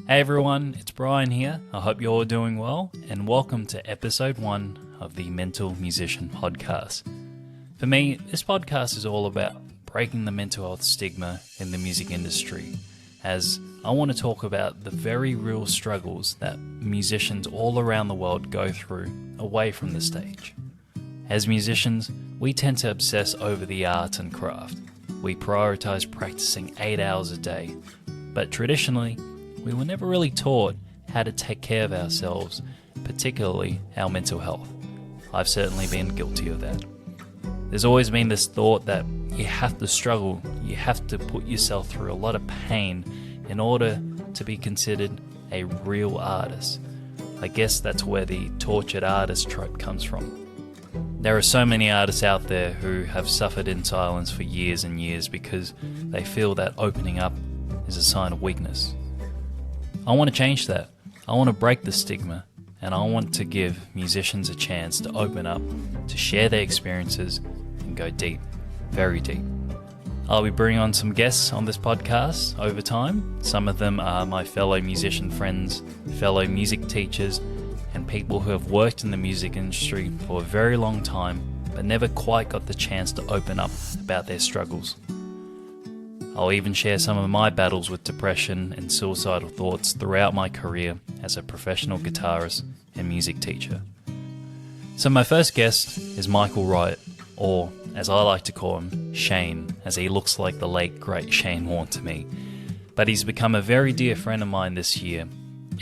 Hey everyone, it's Brian here. I hope you're all doing well, and welcome to episode 1 of the Mental Musician Podcast. For me, this podcast is all about breaking the mental health stigma in the music industry, as I want to talk about the very real struggles that musicians all around the world go through away from the stage. As musicians, we tend to obsess over the art and craft. We prioritize practicing 8 hours a day, but traditionally, we were never really taught how to take care of ourselves, particularly our mental health. I've certainly been guilty of that. There's always been this thought that you have to struggle, you have to put yourself through a lot of pain in order to be considered a real artist. I guess that's where the tortured artist trope comes from. There are so many artists out there who have suffered in silence for years and years because they feel that opening up is a sign of weakness. I want to change that. I want to break the stigma, and I want to give musicians a chance to open up, to share their experiences, and go deep, very deep. I'll be bringing on some guests on this podcast over time. Some of them are my fellow musician friends, fellow music teachers, and people who have worked in the music industry for a very long time, but never quite got the chance to open up about their struggles. I'll even share some of my battles with depression and suicidal thoughts throughout my career as a professional guitarist and music teacher. So my first guest is Michael Wright, or as I like to call him, Shane, as he looks like the late great Shane Warne to me. But he's become a very dear friend of mine this year,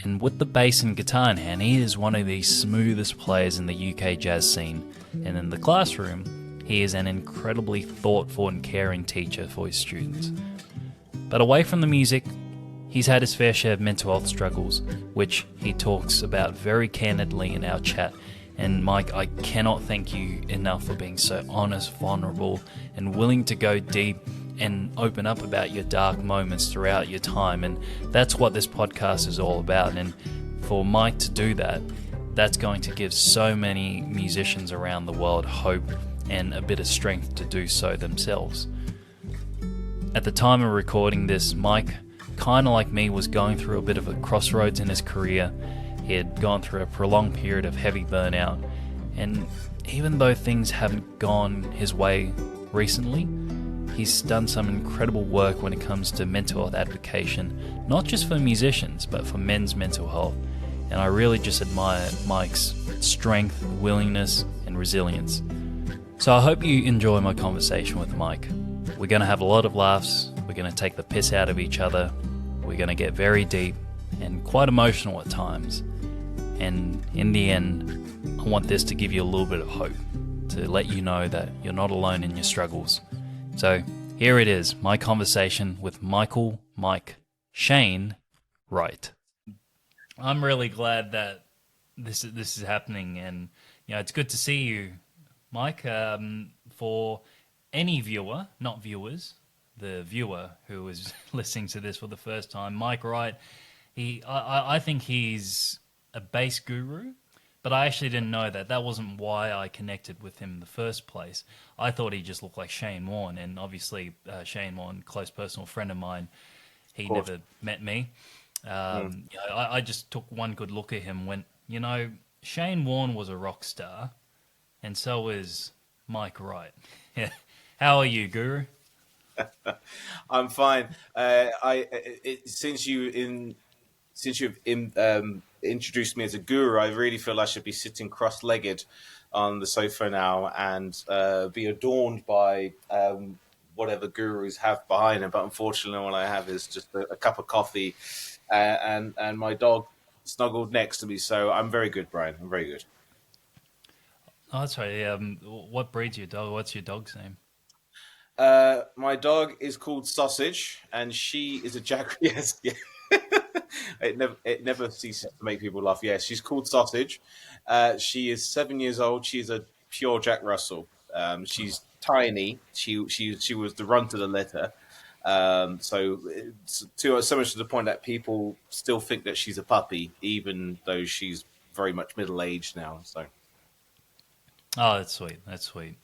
and with the bass and guitar in hand, he is one of the smoothest players in the UK jazz scene, and in the classroom, he is an incredibly thoughtful and caring teacher for his students. But away from the music, he's had his fair share of mental health struggles, which he talks about very candidly in our chat. And Mike, I cannot thank you enough for being so honest, vulnerable, and willing to go deep and open up about your dark moments throughout your time. And that's what this podcast is all about. And for Mike to do that, that's going to give so many musicians around the world hope and a bit of strength to do so themselves. At the time of recording this, Mike, kind of like me, was going through a bit of a crossroads in his career. He had gone through a prolonged period of heavy burnout, and even though things haven't gone his way recently, he's done some incredible work when it comes to mental health advocacy, not just for musicians, but for men's mental health. And I really just admire Mike's strength, willingness, and resilience. So I hope you enjoy my conversation with Mike. We're going to have a lot of laughs, we're going to take the piss out of each other, we're going to get very deep and quite emotional at times. And in the end, I want this to give you a little bit of hope, to let you know that you're not alone in your struggles. So here it is, my conversation with Mike Shane Wright. I'm really glad that this is happening, and it's good to see you, Mike. For any viewer, not viewers, the viewer who is listening to this for the first time, Mike Wright, I think he's a bass guru, but I actually didn't know that. That wasn't why I connected with him in the first place. I thought he just looked like Shane Warne, and obviously Shane Warne, close personal friend of mine, he never met me. I just took one good look at him, went, Shane Warne was a rock star, and so is Mike Wright. How are you, Guru? I'm fine. Since you've introduced me as a guru, I really feel I should be sitting cross-legged on the sofa now and be adorned by whatever gurus have behind them. But unfortunately, all I have is just a cup of coffee and my dog snuggled next to me. So I'm very good, Brian. I'm very good. Oh, that's right. What breed's your dog? What's your dog's name? My dog is called Sausage, and she is a Jack. Yes, yeah. It never ceases to make people laugh. Yes, she's called Sausage. She is 7 years old. She's a pure Jack Russell. She's tiny. She was the runt of the litter. So much to the point that people still think that she's a puppy, even though she's very much middle aged now. So. Oh, that's sweet. That's sweet.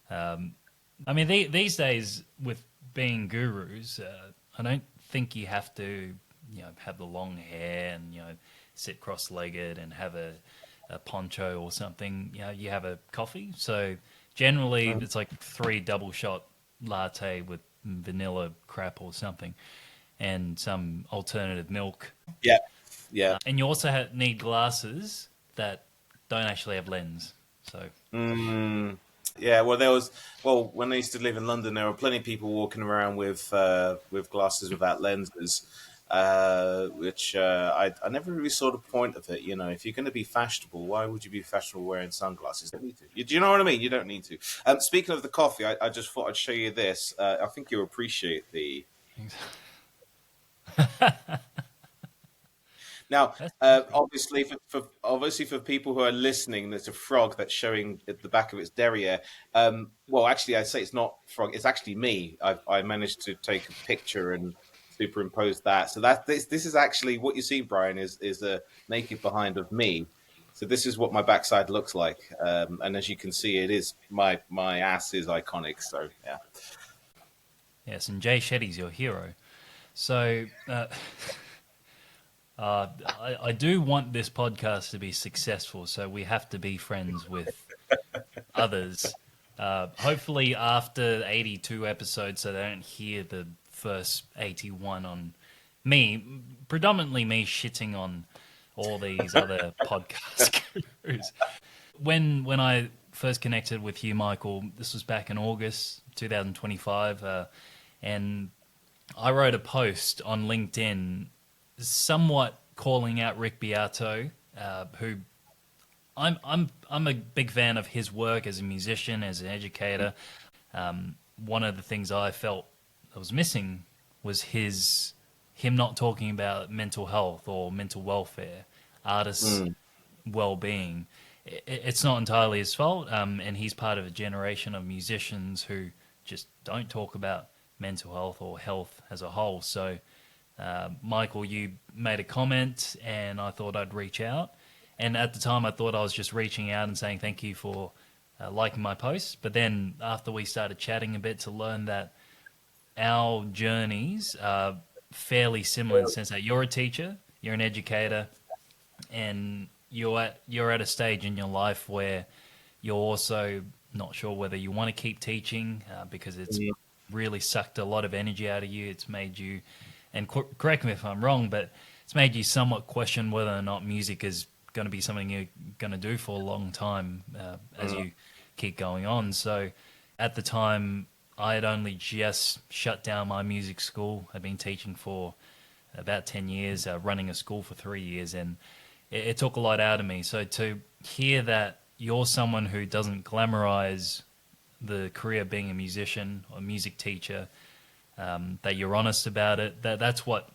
I mean, these days with being gurus, I don't think you have to have the long hair and sit cross-legged and have a poncho or something. You have a coffee. So generally, it's like 3 double shot latte with vanilla crap or something, and some alternative milk. Yeah, yeah. And you also need glasses that don't actually have lens. So Mm, yeah, well, when I used to live in London, there were plenty of people walking around with glasses without lenses, which I never really saw the point of it. You know, if you're going to be fashionable, why would you be fashionable wearing sunglasses? You don't need to. Do you know what I mean? You don't need to. Speaking of the coffee, I just thought I'd show you this. I think you'll appreciate the. Now, that's obviously for people who are listening, there's a frog that's showing at the back of its derriere. Well, actually, I'd say it's not frog; it's actually me. I managed to take a picture and superimpose that. So this is actually what you see, Brian, is a naked behind of me. So this is what my backside looks like, and as you can see, it is my ass is iconic. So yeah. yes, and Jay Shetty's your hero. So I do want this podcast to be successful, so we have to be friends with others. Hopefully, after 82 episodes, so they don't hear the first 81 on me, predominantly me shitting on all these other podcast gurus. When I first connected with you, Michael, this was back in August 2025, and I wrote a post on LinkedIn somewhat calling out Rick Beato, who I'm a big fan of his work as a musician, as an educator. One of the things I felt that was missing was him not talking about mental health or mental welfare, artists' well-being. It's not entirely his fault, and he's part of a generation of musicians who just don't talk about mental health or health as a whole. So, Michael, you made a comment, and I thought I'd reach out. And at the time, I thought I was just reaching out and saying thank you for liking my post. But then after we started chatting a bit, to learn that our journeys are fairly similar in the sense that you're a teacher, you're an educator, and you're at a stage in your life where you're also not sure whether you want to keep teaching because it's really sucked a lot of energy out of you. It's made you, and correct me if I'm wrong, but it's made you somewhat question whether or not music is going to be something you're going to do for a long time as you keep going on. So at the time, I had only just shut down my music school. I'd been teaching for about 10 years, running a school for 3 years, and it took a lot out of me. So to hear that you're someone who doesn't glamorize the career of being a musician or a music teacher, that you're honest about it, that's what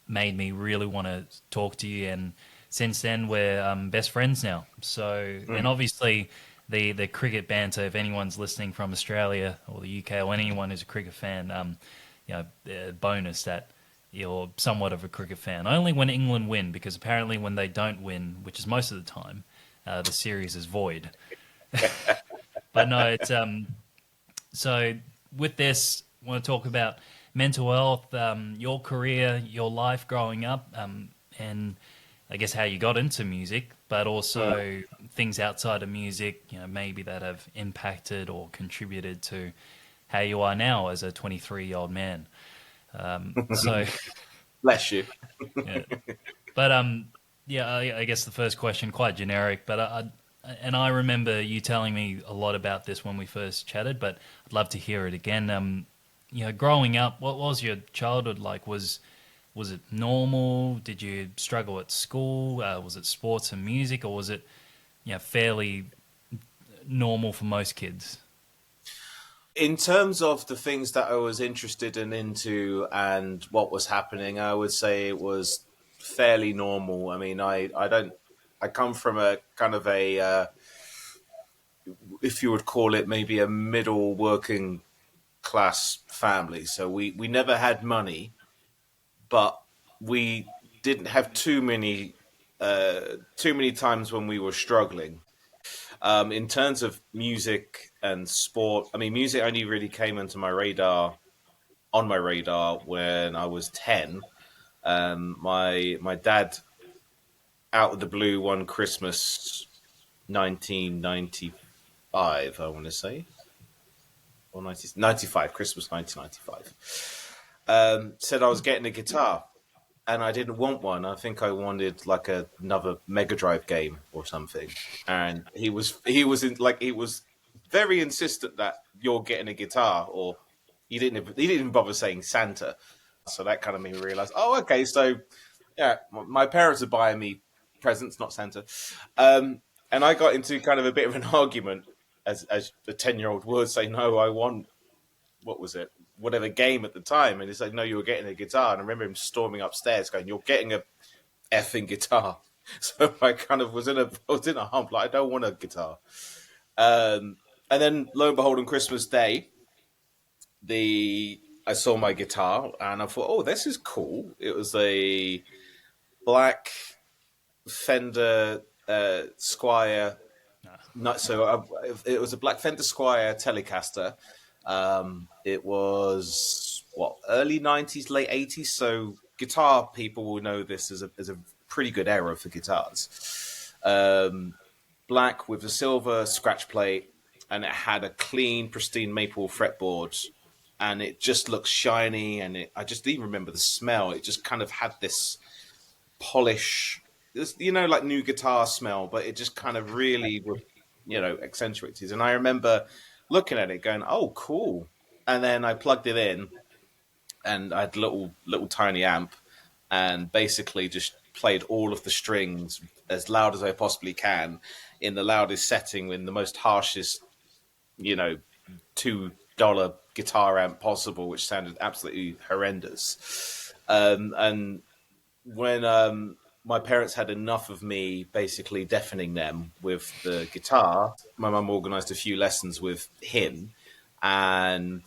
made me really want to talk to you. And since then, we're best friends now. So, and obviously the cricket banter, if anyone's listening from Australia or the UK or anyone who's a cricket fan, bonus that you're somewhat of a cricket fan. Only when England win, because apparently when they don't win, which is most of the time, the series is void. But no, it's so with this, I want to talk about mental health, your career, your life growing up, and I guess how you got into music, but also things outside of music, maybe that have impacted or contributed to how you are now as a 23-year-old man. So, Bless you. yeah. But I guess the first question, quite generic, but I remember you telling me a lot about this when we first chatted, but I'd love to hear it again. Growing up, what was your childhood like? Was it normal? Did you struggle at school? Was it sports and music, or was it fairly normal for most kids? In terms of the things that I was interested in into and what was happening, I would say it was fairly normal. I mean, I come from a kind of if you would call it maybe a middle working class family. So we never had money, but we didn't have too many times when we were struggling. In terms of music and sport, I mean, music only really came onto my radar when I was 10. My dad, out of the blue, one Christmas, 1995, I want to say, or 1995, Christmas 1995, said I was getting a guitar, and I didn't want one. I think I wanted like another Mega Drive game or something. And he was very insistent that you're getting a guitar, or he didn't even bother saying Santa. So that kind of made me realize, oh, okay, so yeah, my parents are buying me presents, not Santa. And I got into kind of a bit of an argument, as a 10-year-old would say, no, I want, what was it, whatever game at the time. And he's like, no, you were getting a guitar. And I remember him storming upstairs going, you're getting a effing guitar. So I kind of was in a hump, like, I don't want a guitar. And then lo and behold, on Christmas Day, I saw my guitar and I thought, oh, this is cool. It was a black Fender Squire. It was a black Fender Squire Telecaster. It was early '90s, late '80s. So guitar people will know this as a pretty good era for guitars. Black with a silver scratch plate, and it had a clean, pristine maple fretboard, and it just looked shiny. And I just even remember the smell. It just kind of had this polish, like new guitar smell, but it just kind of really, accentuated. And I remember looking at it going, oh, cool. And then I plugged it in and I had little tiny amp and basically just played all of the strings as loud as I possibly can in the loudest setting, in the most harshest, $2 guitar amp possible, which sounded absolutely horrendous. And when my parents had enough of me basically deafening them with the guitar, my mum organised a few lessons with him, and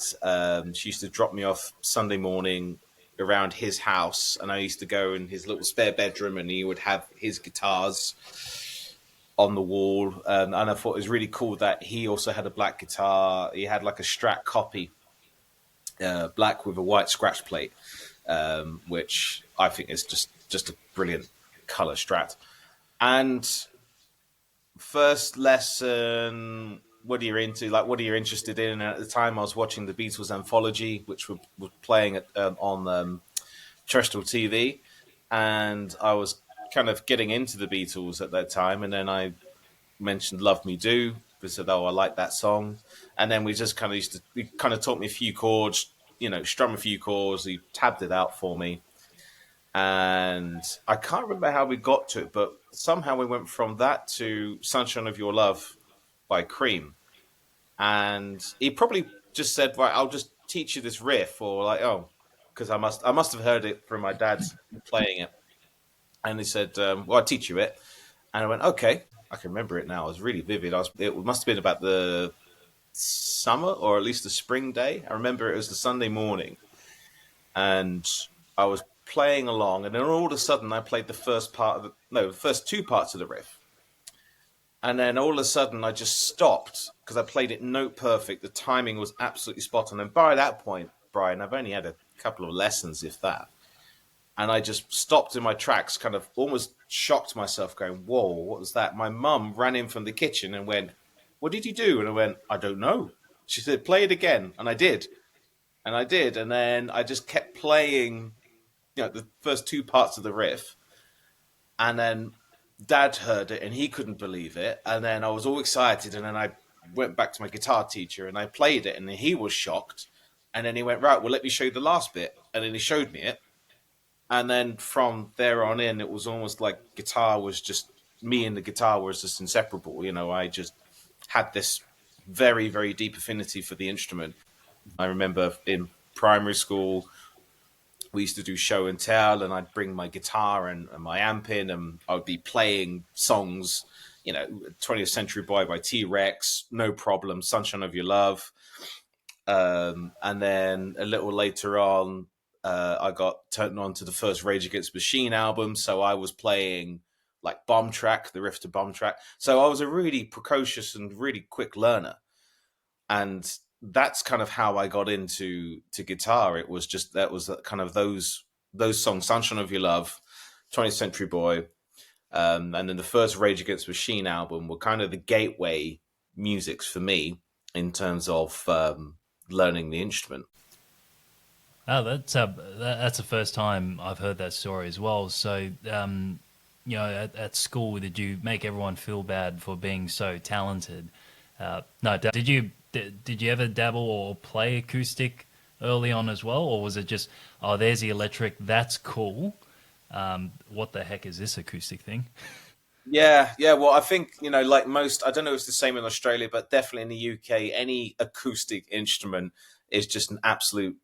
she used to drop me off Sunday morning around his house, and I used to go in his little spare bedroom, and he would have his guitars on the wall. And I thought it was really cool that he also had a black guitar. He had like a Strat copy, black with a white scratch plate, which I think is just a brilliant color Strat. And first lesson, what are you into? Like, what are you interested in? And at the time, I was watching the Beatles anthology, which were playing on terrestrial TV, and I was kind of getting into the Beatles at that time. And then I mentioned "Love Me Do." They said, "Oh, I like that song," and then we just kind of he kind of taught me a few chords, strum a few chords. He tabbed it out for me. And I can't remember how we got to it, but somehow we went from that to Sunshine of Your Love by Cream. And he probably just said, right, I'll just teach you this riff, or like, oh, because I must have heard it from my dad playing it. And he said, well, I'll teach you it. And I went, okay, I can remember it now. It was really vivid. It must have been about the summer or at least the spring day. I remember it was the Sunday morning. And I was playing along, and then all of a sudden I played the first two parts of the riff. And then all of a sudden I just stopped because I played it note perfect. The timing was absolutely spot on. And by that point, Brian, I've only had a couple of lessons, if that. And I just stopped in my tracks, kind of almost shocked myself, going, whoa, what was that? My mum ran in from the kitchen and went, what did you do? And I went, I don't know. She said, play it again. And I did. And then I just kept playing, the first two parts of the riff. And then Dad heard it and he couldn't believe it. And then I was all excited. And then I went back to my guitar teacher and I played it and he was shocked. And then he went, right, well, let me show you the last bit. And then he showed me it. And then from there on in, it was almost like me and the guitar was just inseparable. I just had this very, very deep affinity for the instrument. I remember in primary school, we used to do show and tell, and I'd bring my guitar and my amp in, and I would be playing songs, 20th Century Boy by T-Rex, No Problem, Sunshine of Your Love. And then a little later on, I got turned on to the first Rage Against the Machine album, so I was playing like Bomb Track, the riff to Bomb Track. So I was a really precocious and really quick learner. And that's kind of how I got into guitar. It was just, that was kind of those those songs, Sunshine of Your Love, 20th Century Boy, and then the first Rage Against the Machine album were kind of the gateway musics for me in terms of learning the instrument. Oh, that's the first time I've heard that story as well. So, at school, did you make everyone feel bad for being so talented? No, did you ever dabble or play acoustic early on as well, or was it just, oh, there's the electric, that's cool. What the heck is this acoustic thing? Yeah. Well, I think, like most, I don't know if it's the same in Australia, but definitely in the UK, any acoustic instrument is just an absolute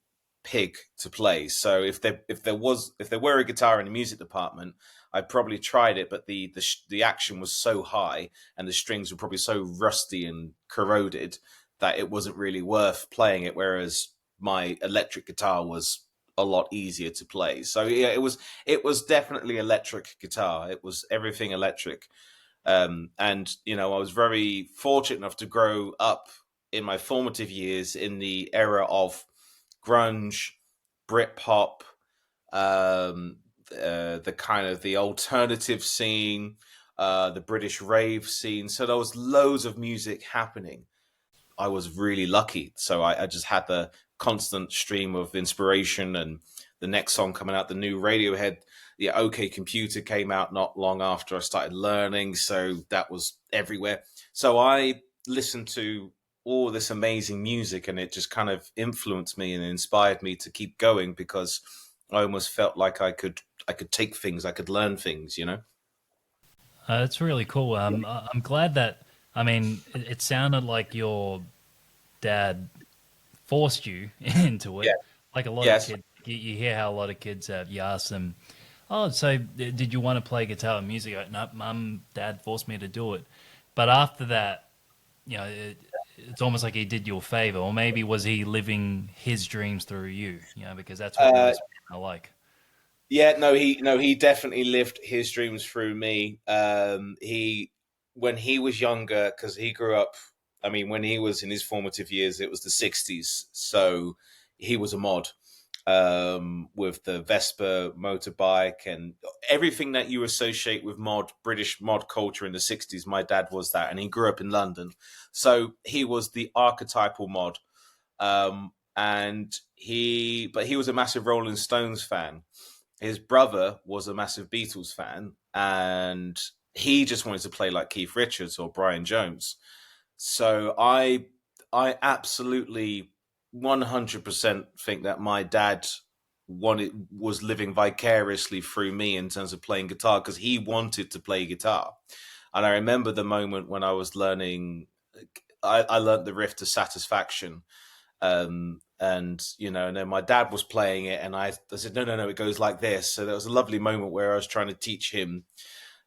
pig to play. So if there were a guitar in the music department, I probably tried it, but the action was so high and the strings were probably so rusty and corroded that it wasn't really worth playing it. Whereas my electric guitar was a lot easier to play. So yeah, it was definitely electric guitar. It was everything electric. And I was very fortunate enough to grow up in my formative years in the era of grunge, Britpop, the kind of the alternative scene, the British rave scene. So there was loads of music happening. I was really lucky. So I just had the constant stream of inspiration, and the next song coming out, the new Radiohead, the OK Computer came out not long after I started learning. So that was everywhere. So I listened to all this amazing music, and it just kind of influenced me and inspired me to keep going, because I almost felt like I could take things, I could learn things. It's really cool. I'm glad that, I mean, it sounded like your dad forced you into it. Yeah. Like a lot of Yes. kids, you hear how a lot of kids have. You ask them, "Oh, so did you want to play guitar and music?" Like, no, mum, dad forced me to do it. But after that, it's almost like he did you a favor, or maybe was he living his dreams through you? Because that's what Uh, most people are like. Yeah, no, he definitely lived his dreams through me. He When he was younger, because he grew up. I mean, when he was in his formative years, it was the '60s, so he was a mod, with the Vespa motorbike and everything that you associate with British mod culture in the '60s. My dad was that, and he grew up in London, so he was the archetypal mod. But he was a massive Rolling Stones fan. His brother was a massive Beatles fan, and he just wanted to play like Keith Richards or Brian Jones. So I absolutely 100% think that my dad was living vicariously through me in terms of playing guitar, because he wanted to play guitar. And I remember the moment when I was learning. I learned the riff to Satisfaction, and then my dad was playing it, and I said, no, it goes like this. So there was a lovely moment where I was trying to teach him,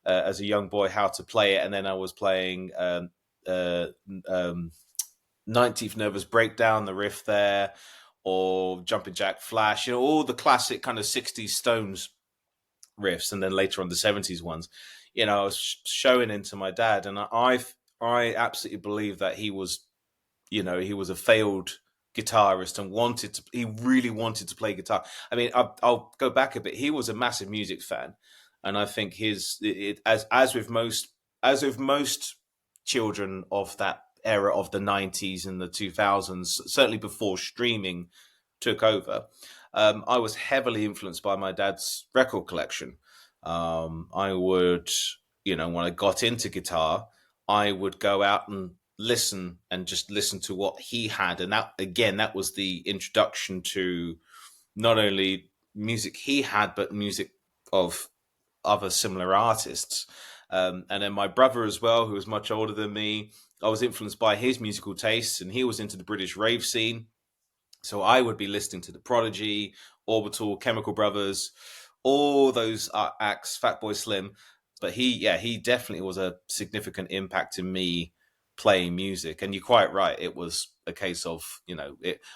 as a young boy, how to play it, and then I was playing uh, um, 19th Nervous Breakdown, the riff there, or Jumping Jack Flash, all the classic kind of 60s Stones riffs, and then later on the 70s ones. I was showing into my dad, and I absolutely believe that he was a failed guitarist and he really wanted to play guitar. I mean, I'll go back a bit. He was a massive music fan, and I think as with most children of that era of the '90s and the 2000s, certainly before streaming took over, I was heavily influenced by my dad's record collection. I would, when I got into guitar, I would go out and just listen to what he had. And that, again, that was the introduction to not only music he had, but music of other similar artists. And then my brother as well, who was much older than me, I was influenced by his musical tastes, and he was into the British rave scene. So I would be listening to The Prodigy, Orbital, Chemical Brothers, all those acts, Fatboy Slim. But he definitely was a significant impact in me playing music. And you're quite right; it was a case of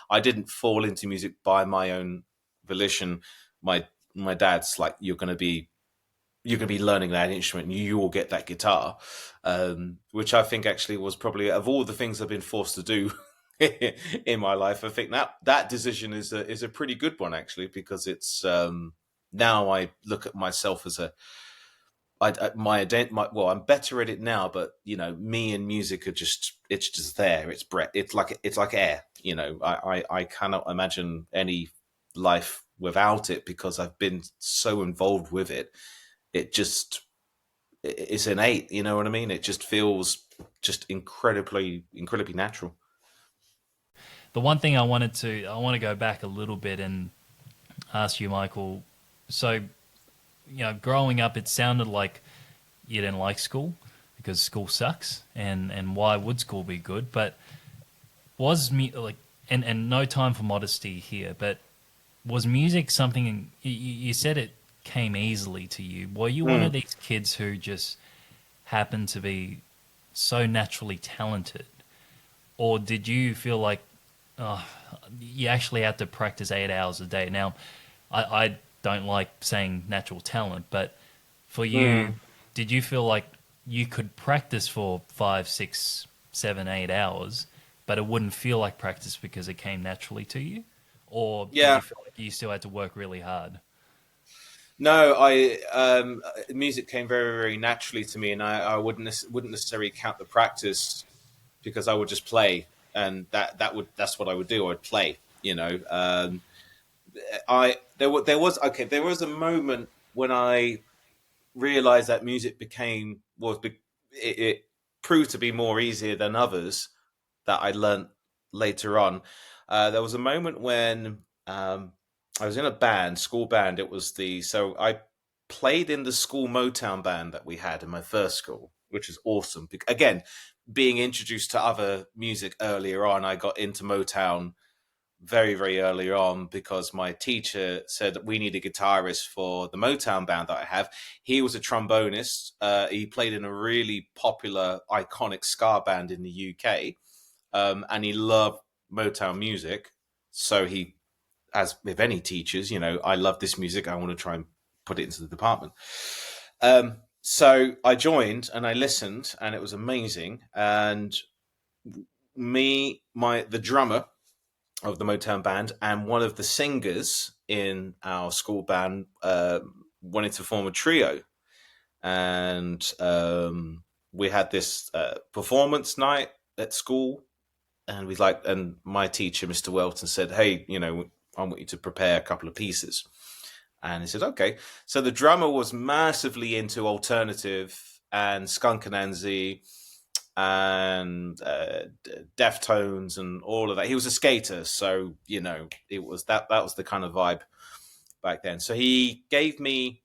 I didn't fall into music by my own volition. My dad's like, you're gonna be learning that instrument. You will get that guitar, which I think actually was probably, of all the things I've been forced to do in my life, I think that decision is a pretty good one, actually, because now I look at myself as I'm better at it now, but me and music it's just there. It's breath. It's like air. I cannot imagine any life without it because I've been so involved with it. It's innate. You know what I mean? It just feels just incredibly natural. The one thing I want to go back a little bit and ask you, Michael. So, growing up, it sounded like you didn't like school because school sucks, and why would school be good? But was me like, and no time for modesty here, but was music something you said it came easily to you? Were you one of these kids who just happened to be so naturally talented, or did you feel like you actually had to practice 8 hours a day? Now, I don't like saying natural talent, but for you, did you feel like you could practice for 5, 6, 7, 8 hours, but it wouldn't feel like practice because it came naturally to you? Or did Yeah. you feel like you still had to work really hard? No, I music came very, very naturally to me, and I wouldn't necessarily count the practice because I would just play, and that's what I would do. I'd play, I there was okay. There was a moment when I realized that music it proved to be more easier than others that I learned later on. There was a moment when I was in a band, school band. So I played in the school Motown band that we had in my first school, which is awesome. Again, being introduced to other music earlier on, I got into Motown very, very early on because my teacher said that we need a guitarist for the Motown band that I have. He was a trombonist. He played in a really popular, iconic ska band in the UK, and he loved Motown music. So he, as with any teachers, I love this music. I want to try and put it into the department. So I joined and I listened, and it was amazing. And the drummer of the Motown band and one of the singers in our school band wanted to form a trio, and we had this performance night at school, and and my teacher, Mr. Welton, said, "Hey, I want you to prepare a couple of pieces." And he said, "Okay." So the drummer was massively into alternative and Skunk Anansie and Deftones and all of that. He was a skater, so it was that was the kind of vibe back then. So he gave me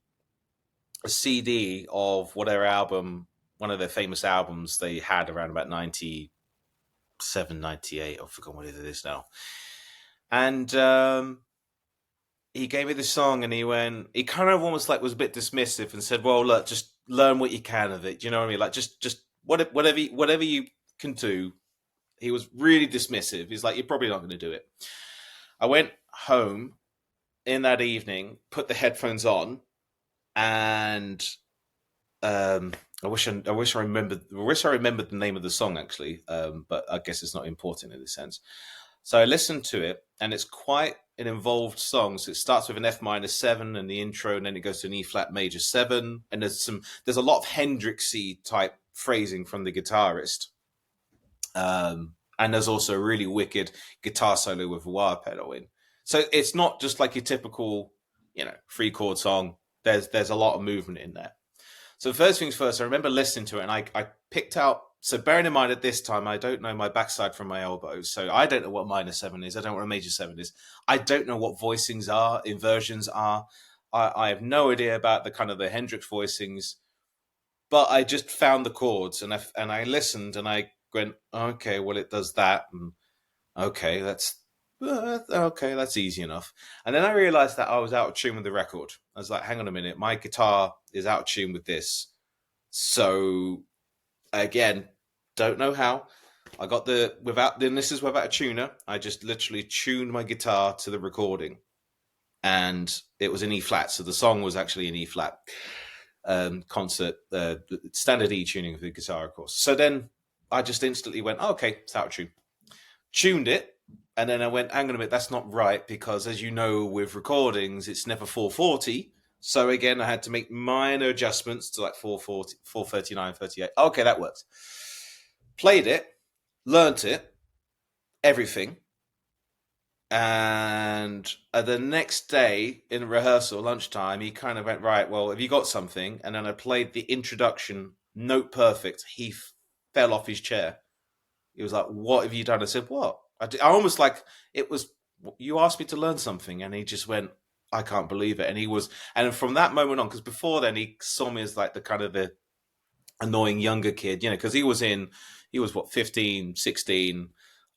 a CD of whatever album, one of their famous albums they had around about 97, 98. I forgot what it is now. And he gave me this song, and he kind of almost like was a bit dismissive and said, "Well, look, just learn what you can of it." Do you know what I mean? Like just whatever you can do. He was really dismissive. He's like, "You're probably not going to do it." I went home in that evening, put the headphones on, and I wish I remembered the name of the song actually, but I guess it's not important in this sense. So I listened to it, and it's quite an involved song. So it starts with an F-7 and the intro, and then it goes to an E-flat major 7, and there's a lot of Hendrixy type phrasing from the guitarist, and there's also a really wicked guitar solo with a wah pedal in. So it's not just like your typical, 3-chord song. There's a lot of movement in there. So first things first, I remember listening to it, and I picked out. So bearing in mind at this time, I don't know my backside from my elbows. So I don't know what minor 7 is. I don't know what a major 7 is. I don't know what voicings are, inversions are. I have no idea about the kind of the Hendrix voicings. But I just found the chords, and I listened, and I went, okay, well, it does that. And okay, that's easy enough. And then I realized that I was out of tune with the record. I was like, hang on a minute, my guitar is out of tune with this. So again, don't know how. I got this is without a tuner. I just literally tuned my guitar to the recording, and it was an E flat. So the song was actually an E flat concert, standard E tuning of the guitar, of course. So then I just instantly went, okay, it's out of tune. Tuned it, And then I went, hang on a minute, that's not right, because as you know, with recordings, it's never 440. So again, I had to make minor adjustments to like 440, 439, 38. Okay, that works. Played it, learnt it, everything. And the next day in rehearsal, lunchtime, he kind of went, right, well, have you got something? And then I played the introduction, note perfect. He fell off his chair. He was like, what have you done? I said, what? I almost like it was, you asked me to learn something. And he just went, I can't believe it. And he was, and from that moment on, because before then he saw me as like the kind of the annoying younger kid, because he was what, 15, 16.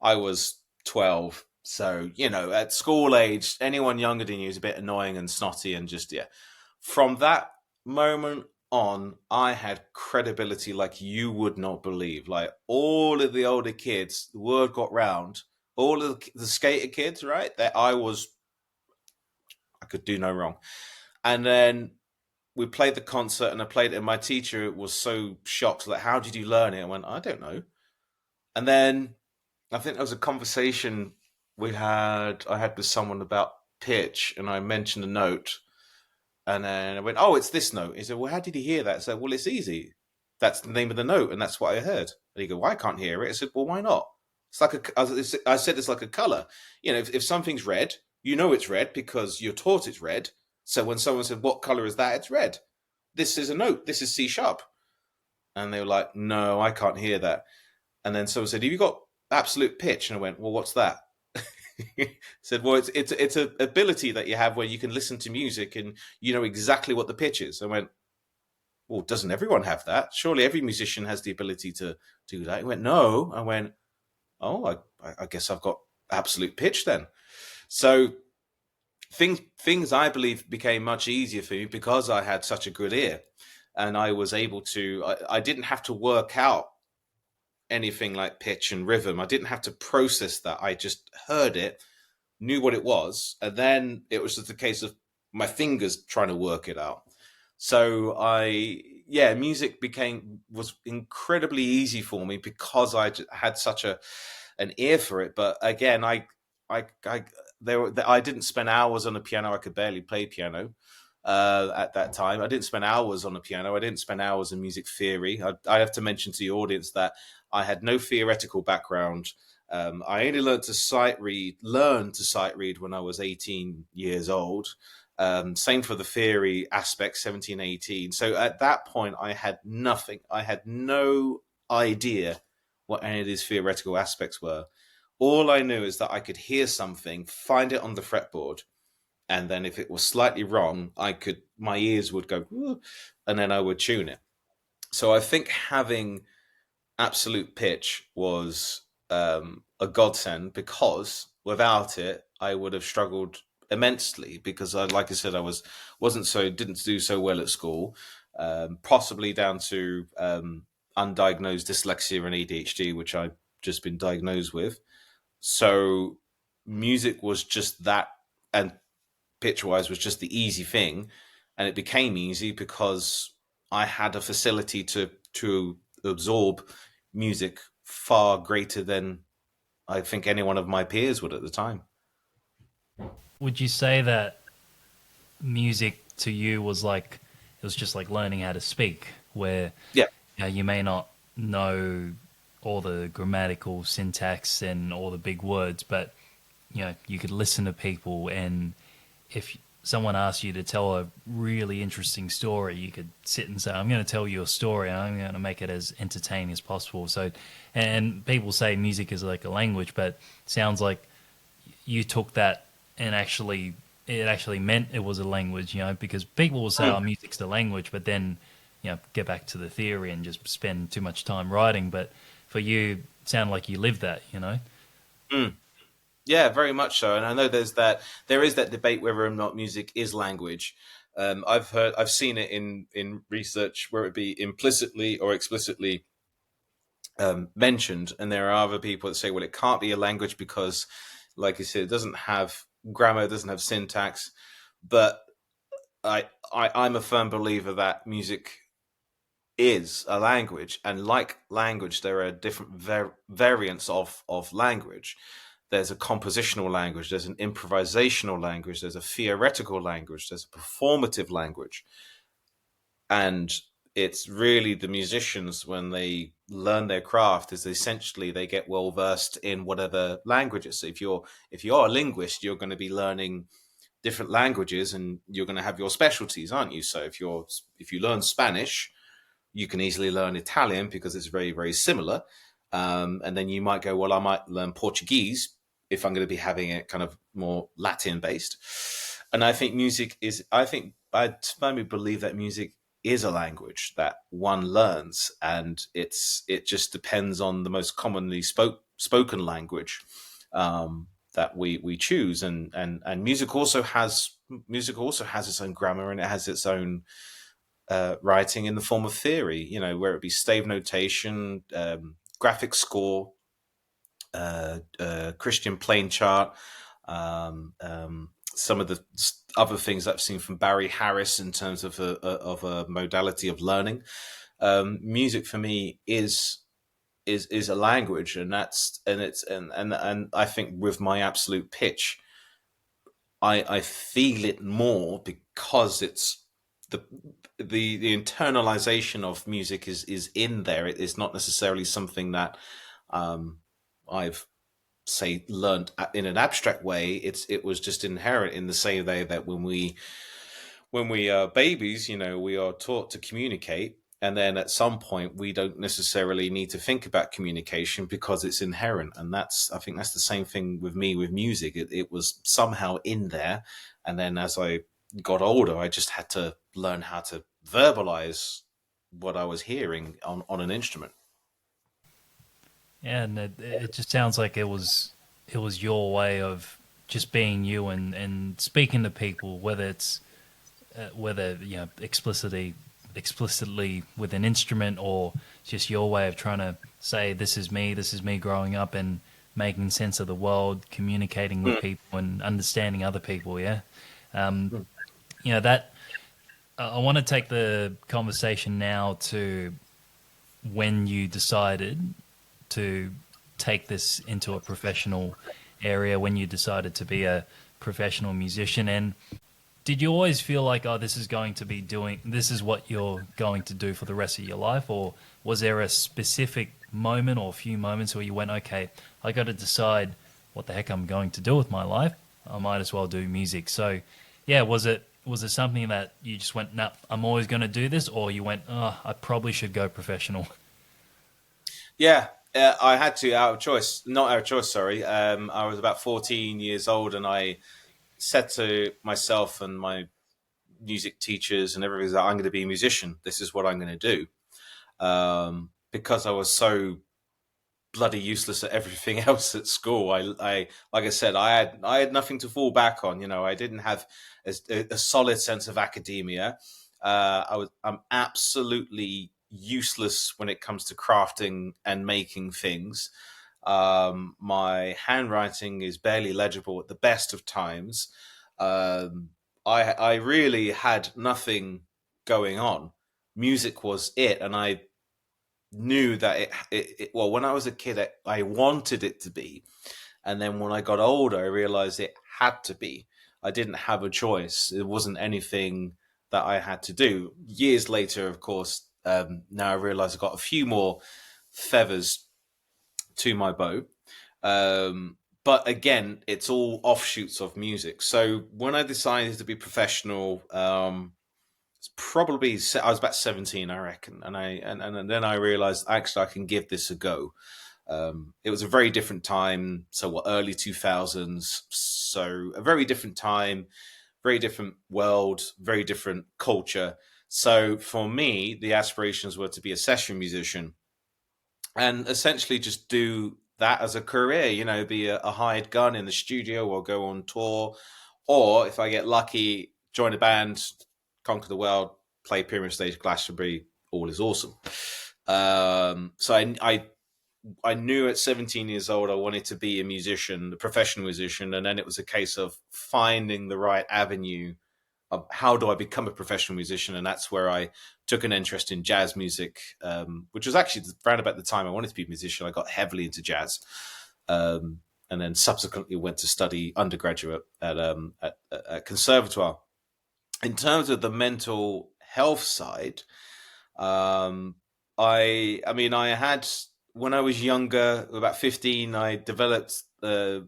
I was 12. So, at school age, anyone younger than you is a bit annoying and snotty and just, yeah. From that moment on, I had credibility like you would not believe. Like all of the older kids, the word got round, all of the skater kids, right? That I could do no wrong. And then we played the concert and I played it, and my teacher was so shocked, like, how did you learn it? I went, I don't know. And then I think there was a conversation I had with someone about pitch, and I mentioned a note, and then I went, oh, it's this note. He said, well, how did you hear that? I said, well, it's easy. That's the name of the note, and that's what I heard. And he go, well, I can't hear it. I said, well, why not? It's like I said, it's like a color. If something's red, it's red because you're taught it's red. So when someone said, what color is that? It's red. This is a note. This is C sharp. And they were like, no, I can't hear that. And then someone said, have you got absolute pitch? And I went, well, what's that? Said, well, it's an ability that you have where you can listen to music and you know exactly what the pitch is. I went, well, doesn't everyone have that? Surely every musician has the ability to do that. He went, no. I went, oh, I guess I've got absolute pitch then. So things I believe became much easier for me because I had such a good ear, and I was able to. I didn't have to work out anything like pitch and rhythm. I didn't have to process that. I just heard it, knew what it was, and then it was just a case of my fingers trying to work it out. So music was incredibly easy for me because I had such an ear for it. But again, I didn't spend hours on the piano. I could barely play piano at that time. I didn't spend hours on the piano. I didn't spend hours in music theory. I have to mention to the audience that I had no theoretical background. I only learned to sight read when I was 18 years old. Same for the theory aspect, 17, 18. So at that point, I had nothing. I had no idea what any of these theoretical aspects were. All I knew is that I could hear something, find it on the fretboard, and then if it was slightly wrong, my ears would go, and then I would tune it. So I think having absolute pitch was a godsend, because without it, I would have struggled immensely, because like I said, didn't do so well at school, possibly down to undiagnosed dyslexia and ADHD, which I've just been diagnosed with. So music was just that, and pitch-wise was just the easy thing, and it became easy because I had a facility to absorb music far greater than I think any one of my peers would at the time. Would you say that music to you was just like learning how to speak, where you may not know all the grammatical syntax and all the big words, but you could listen to people, and if someone asked you to tell a really interesting story, you could sit and say, I'm going to tell you a story and I'm going to make it as entertaining as possible. So, and people say music is like a language, but it sounds like you took that and it actually meant it was a language, because people will say, oh, music's the language, but then, get back to the theory and just spend too much time writing. But for you, it sounded like you lived that, Yeah, very much so. And I know there is that debate whether or not music is language. I've seen it in research where it be implicitly or explicitly mentioned, and there are other people that say, well, it can't be a language because, like you said, it doesn't have grammar, it doesn't have syntax. But I'm a firm believer that music is a language, and like language, there are different variants of language. there's a compositional language, there's an improvisational language, there's a theoretical language, there's a performative language. And it's really the musicians, when they learn their craft, is essentially they get well versed in whatever languages. So if you're a linguist, you're going to be learning different languages, and you're going to have your specialties, aren't you? So if you learn Spanish, you can easily learn Italian because it's very, very similar. And then you might go, well, I might learn Portuguese if I'm going to be having it kind of more Latin based. And I think I firmly believe that music is a language that one learns, and it just depends on the most commonly spoken language that we choose. And music also has its own grammar, and it has its own writing in the form of theory, where it be stave notation, graphic score, Christian plain chart, some of the other things I've seen from Barry Harris in terms of a modality of learning. Music for me is a language, and I think with my absolute pitch, I feel it more because it's the internalization of music is in there. It is not necessarily something that I've learned in an abstract way. It was just inherent, in the same way that when we are babies, we are taught to communicate, and then at some point we don't necessarily need to think about communication because it's inherent. And I think that's the same thing with me with music. It was somehow in there, and then as I got older, I just had to learn how to verbalize what I was hearing on an instrument. Yeah, and it just sounds like it was your way of just being you and speaking to people, whether it's whether explicitly with an instrument, or just your way of trying to say, this is me growing up and making sense of the world, communicating with people and understanding other people. Yeah. That I want to take the conversation now to when you decided to take this into a professional area, when you decided to be a professional musician. And did you always feel like, oh, this is what you're going to do for the rest of your life? Or was there a specific moment or a few moments where you went, okay, I got to decide what the heck I'm going to do with my life? I might as well do music. So yeah, was it something that you just went, nah, I'm always going to do this? Or you went, oh, I probably should go professional? Yeah, I had to, not out of choice, sorry. I was about 14 years old, and I said to myself and my music teachers and everything that I'm going to be a musician. This is what I'm going to do. Because I was so bloody useless at everything else at school. I like I said, I had nothing to fall back on. I didn't have a solid sense of academia. I'm absolutely useless when it comes to crafting and making things. My handwriting is barely legible at the best of times. I really had nothing going on. Music was it, and I knew that well, when I was a kid, I wanted it to be, and then when I got older, I realized it had to be. I didn't have a choice. It wasn't anything that I had to do. Years later, of course, now I realize I got a few more feathers to my bow. But again, it's all offshoots of music. So when I decided to be professional, it's probably I was about 17, I reckon, and then I realized actually I can give this a go. It was a very different time, so early 2000s, so a very different time, very different world, very different culture. So for me, the aspirations were to be a session musician and essentially just do that as a career, be a hired gun in the studio or go on tour. Or if I get lucky, join a band, conquer the world, play Pyramid Stage, Glastonbury, all is awesome. So I knew at 17 years old I wanted to be a musician, a professional musician, and then it was a case of finding the right avenue of how do I become a professional musician, and that's where I took an interest in jazz music, which was actually around about the time I wanted to be a musician. I got heavily into jazz, and then subsequently went to study undergraduate at conservatoire. In terms of the mental health side, um, I mean, I had when I was younger, about 15, I developed the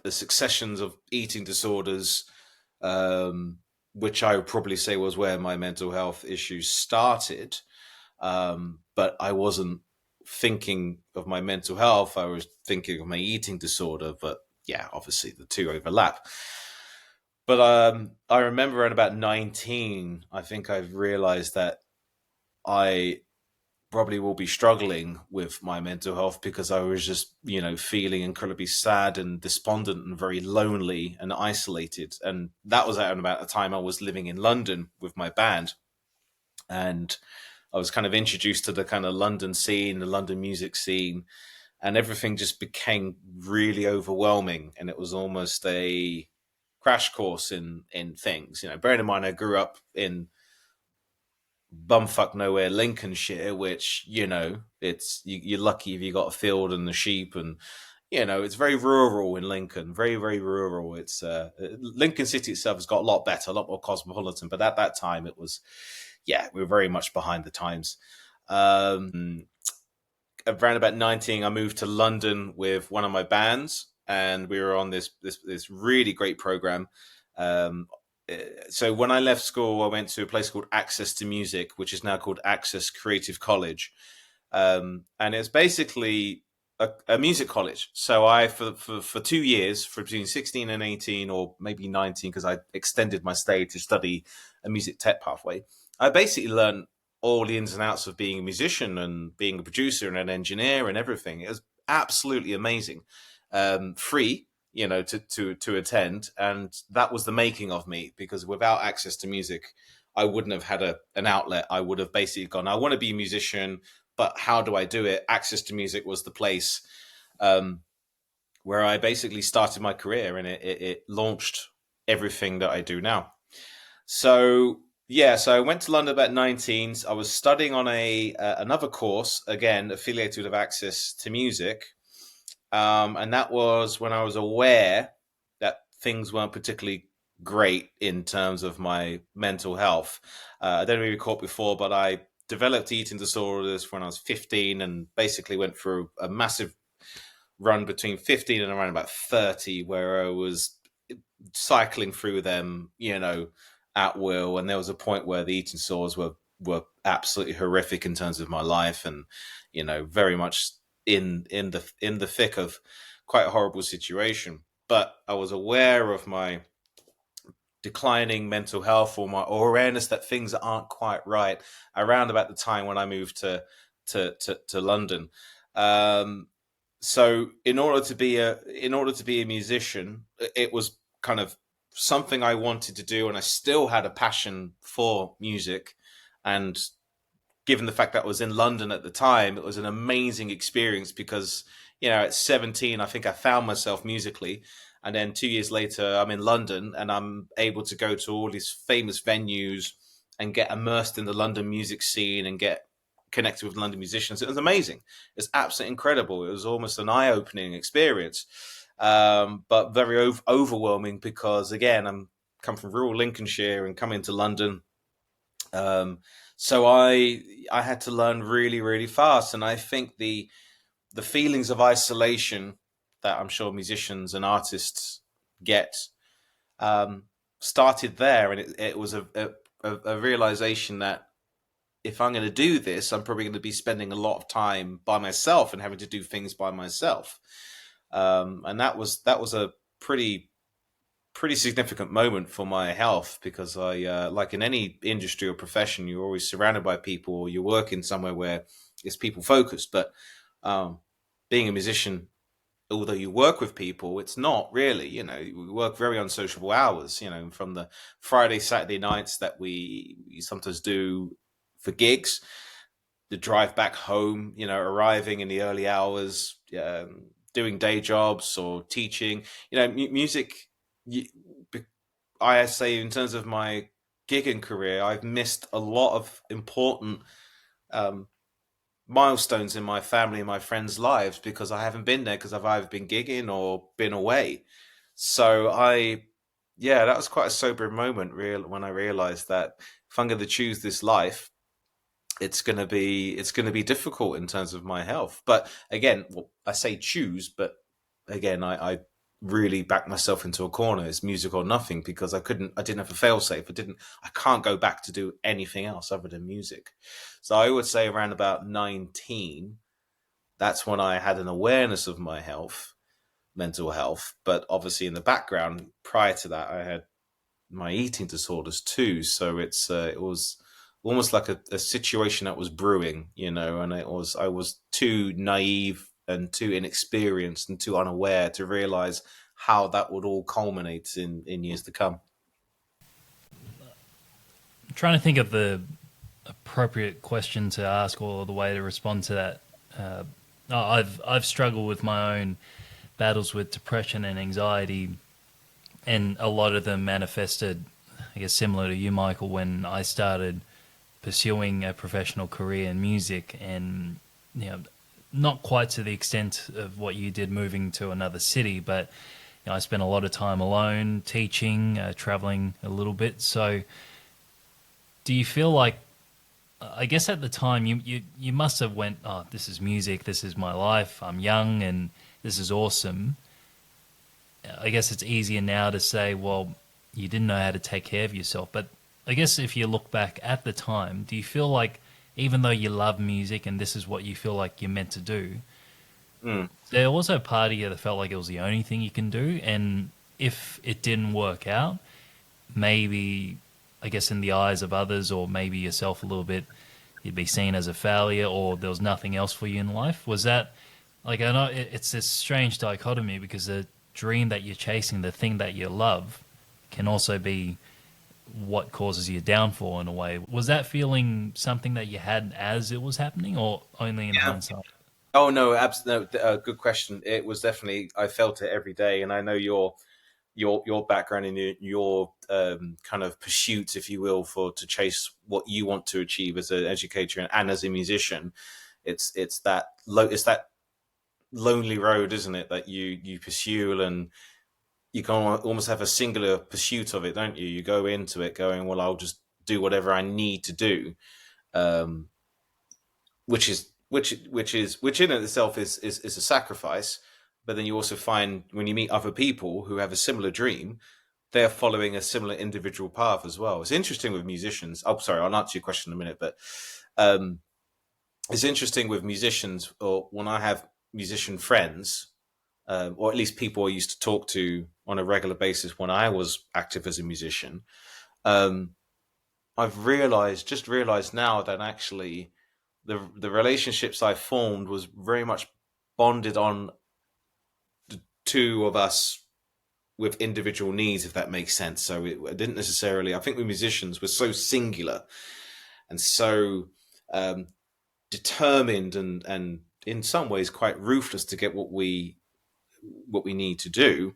successions of eating disorders, um, which I would probably say was where my mental health issues started. But I wasn't thinking of my mental health. I was thinking of my eating disorder. But yeah, obviously the two overlap. But I remember at about 19, I think I realized that I probably will be struggling with my mental health because I was just, feeling incredibly sad and despondent and very lonely and isolated. And that was at about the time I was living in London with my band. And I was kind of introduced to the kind of London scene, the London music scene, and everything just became really overwhelming. And it was almost a crash course in things. Bearing in mind I grew up in bumfuck nowhere Lincolnshire, which you're lucky if you got a field and the sheep, and it's very rural in Lincoln, very very rural. It's Lincoln City itself has got a lot better, a lot more cosmopolitan, but at that time it was, yeah, we were very much behind the times. Around about 19, I moved to London with one of my bands, and we were on this really great program. Um, so when I left school, I went to a place called Access to Music, which is now called Access Creative College, and it's basically a music college. So I, for 2 years, for between 16 and 18, or maybe 19, because I extended my stay to study a music tech pathway, I basically learned all the ins and outs of being a musician and being a producer and an engineer and everything. It was absolutely amazing. Free, to attend, and that was the making of me, because without access to music, I wouldn't have had an outlet. I would have basically gone, I want to be a musician, but how do I do it? Access to music was the place where I basically started my career, and it launched everything that I do now. So yeah, so I went to London about 19. I was studying on a another course, again affiliated with Access to Music, and that was when I was aware that things weren't particularly great in terms of my mental health. I don't know if you caught before, but I developed eating disorders when I was 15, and basically went through a massive run between 15 and around about 30, where I was cycling through them, at will. And there was a point where the eating disorders were absolutely horrific in terms of my life, and very much in the thick of quite a horrible situation. But I was aware of my declining mental health, or awareness that things aren't quite right, around about the time when I moved to London. So in order to be a musician, it was kind of something I wanted to do, and I still had a passion for music. And given the fact that I was in London at the time, it was an amazing experience, because at 17, I think I found myself musically, and then 2 years later, I'm in London, and I'm able to go to all these famous venues and get immersed in the London music scene and get connected with London musicians. It was amazing. It's absolutely incredible. It was almost an eye-opening experience, but very overwhelming, because again, I'm come from rural Lincolnshire and coming to London. So I had to learn really, really fast, and I think the feelings of isolation that I'm sure musicians and artists get um, started there, and it was a realization that if I'm going to do this, I'm probably going to be spending a lot of time by myself and having to do things by myself, and that was a pretty significant moment for my health, because I, like in any industry or profession, you're always surrounded by people, or you work in somewhere where it's people focused. But um, being a musician, although you work with people, it's not really, we work very unsociable hours, from the Friday, Saturday nights that we sometimes do for gigs, the drive back home, arriving in the early hours, doing day jobs or teaching, music. I say, in terms of my gigging career, I've missed a lot of important um, milestones in my family and my friends' lives because I haven't been there because I've either been gigging or been away. So yeah, that was quite a sobering moment real when I realized that if I'm going to choose this life, it's going to be difficult in terms of my health. But again, well, I say choose, but again, I really backed myself into a corner. It's music or nothing because I didn't have a fail safe. I can't go back to do anything else other than music. So I would say around about 19, that's when I had an awareness of my health, mental health. But obviously, in the background, prior to that, I had my eating disorders too. So it was almost like a situation that was brewing, and I was too naive and too inexperienced and too unaware to realize how that would all culminate in years to come. I'm trying to think of the appropriate question to ask or the way to respond to that. I've struggled with my own battles with depression and anxiety, and a lot of them manifested, I guess, similar to you, Michael, when I started pursuing a professional career in music, and not quite to the extent of what you did moving to another city, but I spent a lot of time alone, teaching, traveling a little bit. So, do you feel like, I guess at the time you must have went, oh, this is music, this is my life, I'm young, and this is awesome. I guess it's easier now to say, well, you didn't know how to take care of yourself. But I guess if you look back at the time, do you feel like even though you love music and this is what you feel like you're meant to do, there was a part of you that felt like it was the only thing you can do? And if it didn't work out, maybe, I guess in the eyes of others or maybe yourself a little bit, you'd be seen as a failure or there was nothing else for you in life. Was that, like, I know it's this strange dichotomy because the dream that you're chasing, the thing that you love, can also be what causes your downfall in a way. Was that feeling something that you had as it was happening or only in Yeah. hindsight? Oh no, absolutely. No, good question. It was definitely. I felt it every day, and I know your background and your kind of pursuit, if you will, for to chase what you want to achieve as an educator and as a musician. It's that lonely road, isn't it, that you pursue, and you can almost have a singular pursuit of it, don't you? You go into it going, well, I'll just do whatever I need to do, um, which in itself is a sacrifice. But then you also find when you meet other people who have a similar dream, they're following a similar individual path as well. It's interesting with musicians. Oh, sorry, I'll answer your question in a minute, but um, it's interesting with musicians, or when I have musician friends, or at least people I used to talk to on a regular basis when I was active as a musician. Um, just realized now that actually the relationships I formed was very much bonded on the two of us with individual needs, if that makes sense. So it didn't necessarily. I think with musicians we're so singular and so um, determined and in some ways quite ruthless to get what we need to do.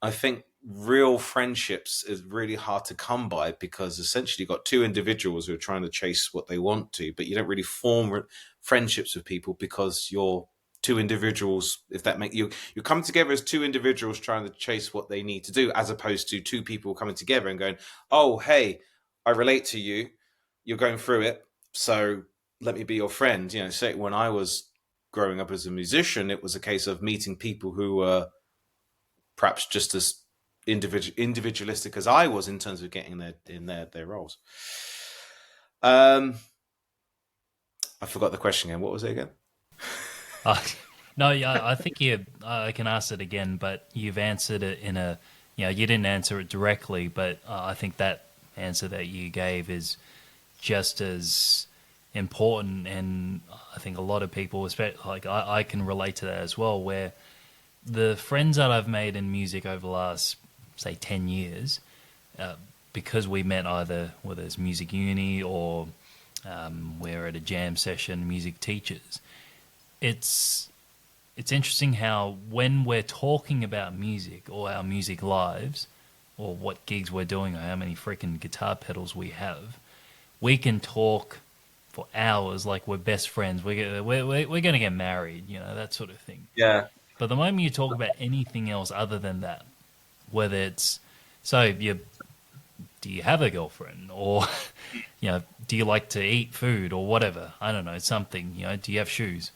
I think real friendships is really hard to come by because essentially you've got two individuals who are trying to chase what they want to, but you don't really form friendships with people because you're two individuals. If that make you come together as two individuals trying to chase what they need to do, as opposed to two people coming together and going, "Oh, hey, I relate to you. You're going through it, so let me be your friend." Say when I was growing up as a musician, it was a case of meeting people who were perhaps just as individualistic as I was in terms of getting their roles. Um, I forgot the question again. What was it again? Uh, no, yeah, I think I can ask it again, but you've answered it in a, you didn't answer it directly, but I think that answer that you gave is just as important. And I think a lot of people, especially like I can relate to that as well, where the friends that I've made in music over the last, say, 10 years, uh, because we met either whether it's music uni or we're at a jam session, music teachers, it's it's interesting how when we're talking about music or our music lives or what gigs we're doing or how many freaking guitar pedals we have, we can talk for hours like we're best friends. We're going to get married, that sort of thing. Yeah. But the moment you talk about anything else other than that, whether it's so you do you have a girlfriend, or do you like to eat food, or whatever, I don't know, something, do you have shoes,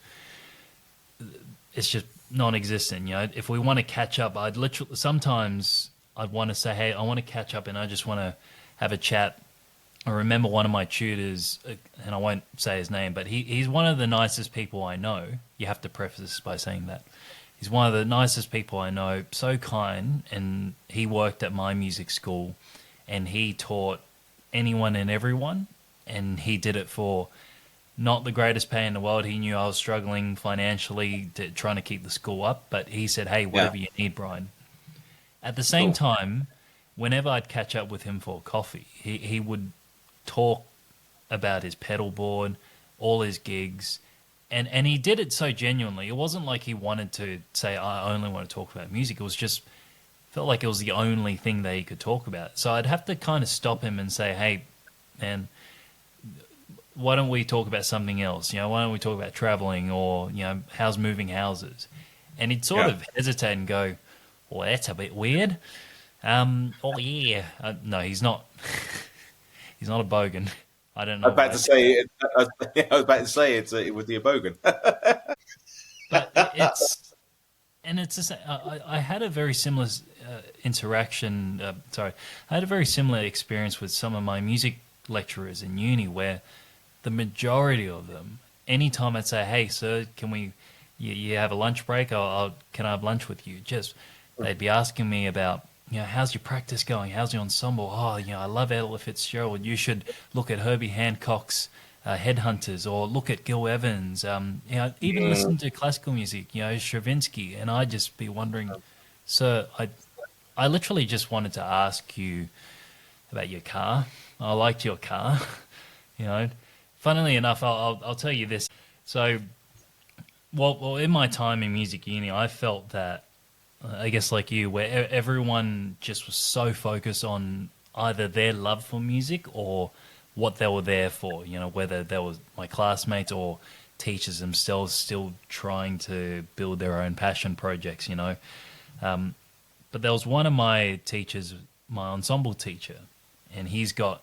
it's just non-existent. If we want to catch up, I'd want to say, hey, I want to catch up and I just want to have a chat. I remember one of my tutors, and I won't say his name, but he's one of the nicest people I know. You have to preface this by saying that. He's one of the nicest people I know, so kind, and he worked at my music school, and he taught anyone and everyone, and he did it for not the greatest pay in the world. He knew I was struggling financially, trying to keep the school up, but he said, hey, whatever you need, Brian. At the same time, whenever I'd catch up with him for coffee, he would talk about his pedal board, all his gigs, and he did it so genuinely. It wasn't like he wanted to say, I only want to talk about music. It was just, felt like it was the only thing that he could talk about. So I'd have to kind of stop him and say, hey, man, why don't we talk about something else? Why don't we talk about traveling, or, how's moving houses? And he'd sort of hesitate and go, well, that's a bit weird. Oh, yeah. No, he's not. He's not a bogan. I don't know. I was about to say it would be a bogan. But it's just, I had a very similar interaction. I had a very similar experience with some of my music lecturers in uni, where the majority of them, anytime I'd say, hey, sir, can you have a lunch break? Can I have lunch with you? They'd be asking me about, how's your practice going? How's your ensemble? Oh, I love Ella Fitzgerald. You should look at Herbie Hancock's Headhunters, or look at Gil Evans. Even listen to classical music, Stravinsky. And I'd just be wondering, sir, I literally just wanted to ask you about your car. I liked your car. Funnily enough, I'll tell you this. So, well, in my time in music uni, I felt that, I guess like you, where everyone just was so focused on either their love for music or what they were there for, whether they were my classmates or teachers themselves still trying to build their own passion projects, But there was one of my teachers, my ensemble teacher, and he's got,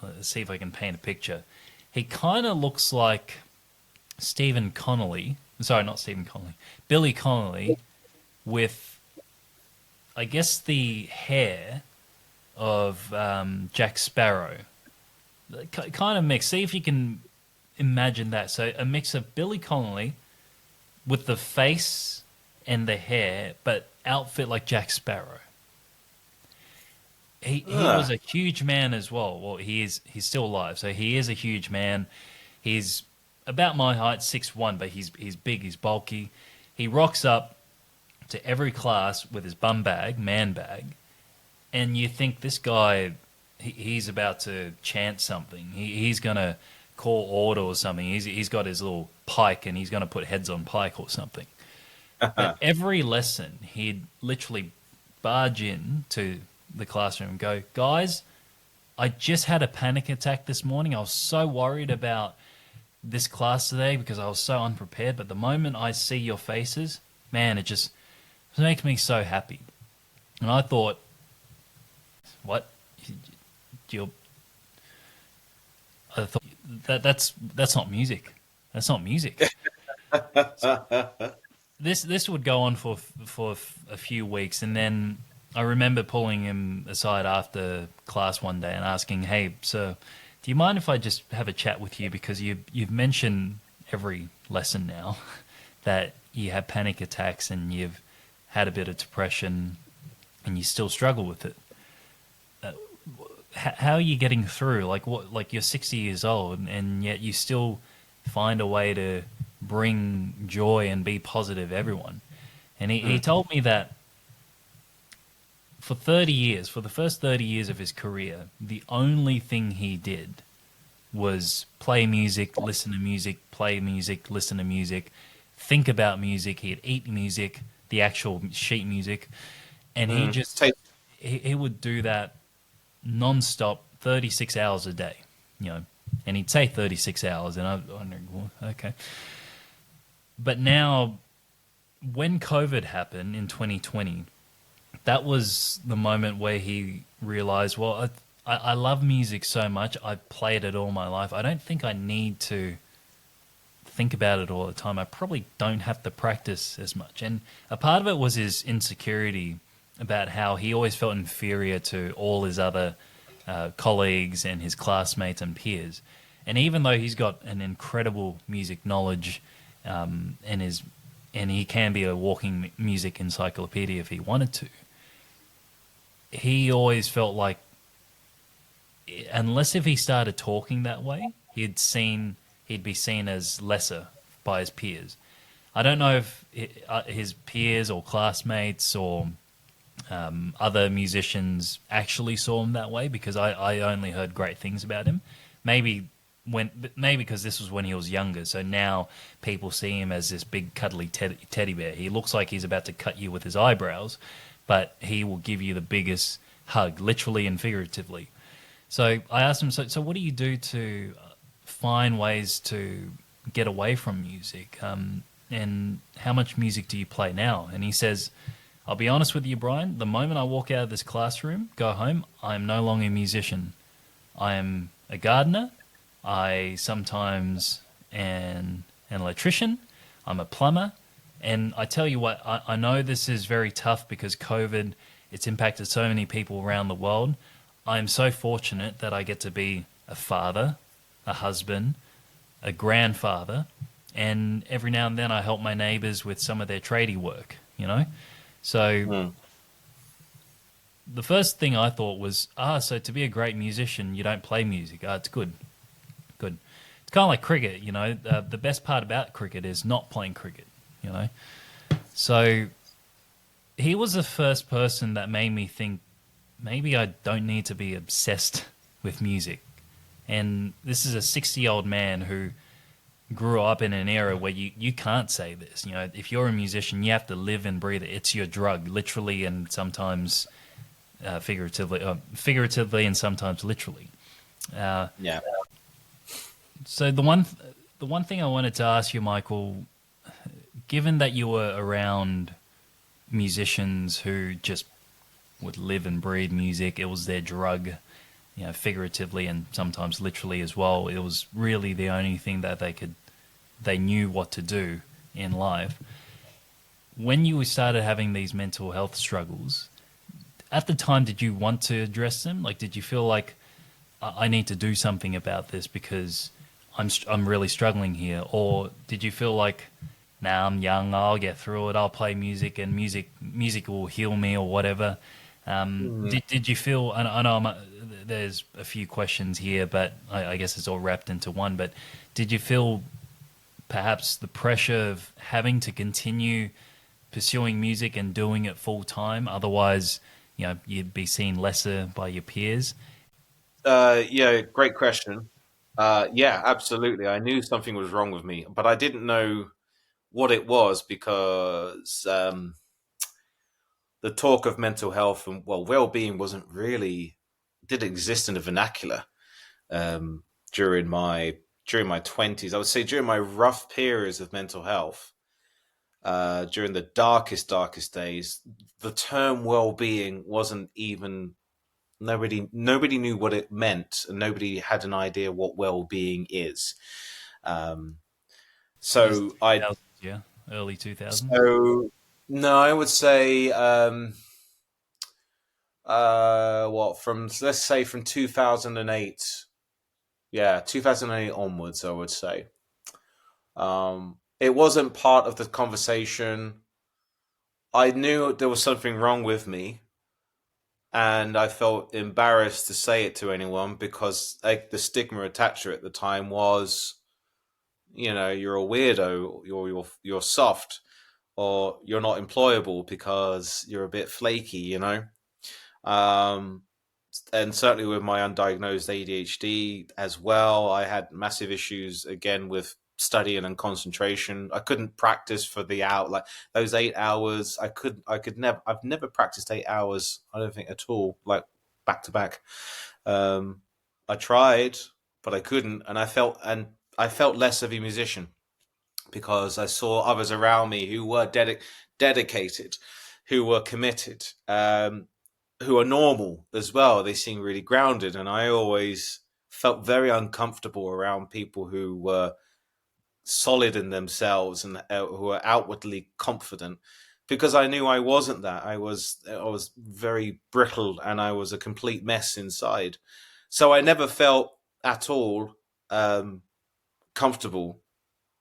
let's see if I can paint a picture. He kind of looks like Billy Connolly, with, I guess, the hair of Jack Sparrow. Kind of mix. See if you can imagine that. So a mix of Billy Connolly with the face and the hair, but outfit like Jack Sparrow. He was a huge man as well. Well, he's still alive, so he is a huge man. He's about my height, 6'1", but he's big, he's bulky. He rocks up to every class with his man bag, and you think this guy, he's about to chant something. He's going to call order or something. He's got his little pike, and he's going to put heads on pike or something. But every lesson, he'd literally barge in to the classroom and go, guys, I just had a panic attack this morning. I was so worried about this class today because I was so unprepared. But the moment I see your faces, man, it makes me so happy. And I thought, what? I thought that's not music. That's not music. This would go on for a few weeks, and then I remember pulling him aside after class one day and asking, "Hey, sir, do you mind if I just have a chat with you, because you've mentioned every lesson now that you have panic attacks and you've had a bit of depression and you still struggle with it. How are you getting through? Like you're 60 years old and yet you still find a way to bring joy and be positive to everyone." And he told me that for 30 years, for the first 30 years of his career, the only thing he did was play music, listen to music, play music, listen to music, think about music. He'd eat music, the actual sheet music, and he would do that non-stop, 36 hours a day, And he'd say 36 hours, and I'm wondering, well, okay. But now, when COVID happened in 2020, that was the moment where he realized, well, I love music so much. I've played it all my life. I don't think I need to think about it all the time. I probably don't have to practice as much. And a part of it was his insecurity about how he always felt inferior to all his other colleagues and his classmates and peers. And even though he's got an incredible music knowledge and he can be a walking music encyclopedia if he wanted to, he always felt like unless if he started talking that way, he'd be seen as lesser by his peers. I don't know if his peers or classmates or other musicians actually saw him that way, because I only heard great things about him. Maybe because this was when he was younger, so now people see him as this big cuddly teddy bear. He looks like he's about to cut you with his eyebrows, but he will give you the biggest hug, literally and figuratively. So I asked him, so what do you do to find ways to get away from music? And how much music do you play now? And he says, I'll be honest with you, Brian, the moment I walk out of this classroom, go home, I'm no longer a musician. I am a gardener. I sometimes am an electrician. I'm a plumber. And I tell you what, I know this is very tough because COVID, it's impacted so many people around the world. I'm so fortunate that I get to be a father, a husband, a grandfather, and every now and then I help my neighbors with some of their tradie work, you know? So the first thing I thought was, so to be a great musician, you don't play music. It's good. Good. It's kind of like cricket, you know? The best part about cricket is not playing cricket, you know? So he was the first person that made me think, maybe I don't need to be obsessed with music. And this is a 60-year-old man who grew up in an era where you can't say this. You know, if you're a musician, you have to live and breathe it. It's your drug, literally and sometimes figuratively and sometimes literally. Yeah. So the one thing I wanted to ask you, Michael, given that you were around musicians who just would live and breathe music, it was their drug, you know, figuratively and sometimes literally as well. It was really the only thing that they knew what to do in life. When you started having these mental health struggles, at the time, did you want to address them? Like, did you feel like I need to do something about this because I'm really struggling here? Or did you feel like, nah, I'm young, I'll get through it, I'll play music and music will heal me or whatever? Did you feel, I know there's a few questions here, but I guess it's all wrapped into one, but did you feel perhaps the pressure of having to continue pursuing music and doing it full time? Otherwise, you know, you'd be seen lesser by your peers. Yeah, great question. Yeah, absolutely. I knew something was wrong with me, but I didn't know what it was because the talk of mental health and well-being wasn't really didn't exist in the vernacular um, during my 20s. I would say during my rough periods of mental health, during the darkest days, the term well-being wasn't even nobody knew what it meant, and nobody had an idea what well-being is. Um, This is so I 2000s, yeah, early 2000s. so no, I would say what from let's say from 2008, yeah, 2008 onwards, I would say. It wasn't part of the conversation. I knew there was something wrong with me, and I felt embarrassed to say it to anyone because like the stigma attached to it at the time was, you're a weirdo, you're soft, or you're not employable because you're a bit flaky. Um, and certainly with my undiagnosed ADHD as well, I had massive issues again with studying and concentration. I couldn't practice for the out like those 8 hours. I could never. I've never practiced 8 hours. I don't think at all, like back to back. I tried. but I couldn't, and I felt less of a musician because I saw others around me who were dedicated, who were committed, who are normal as well. They seem really grounded, and I always felt very uncomfortable around people who were solid in themselves and who are outwardly confident, because I knew I wasn't that. I was very brittle and I was a complete mess inside. So I never felt at all comfortable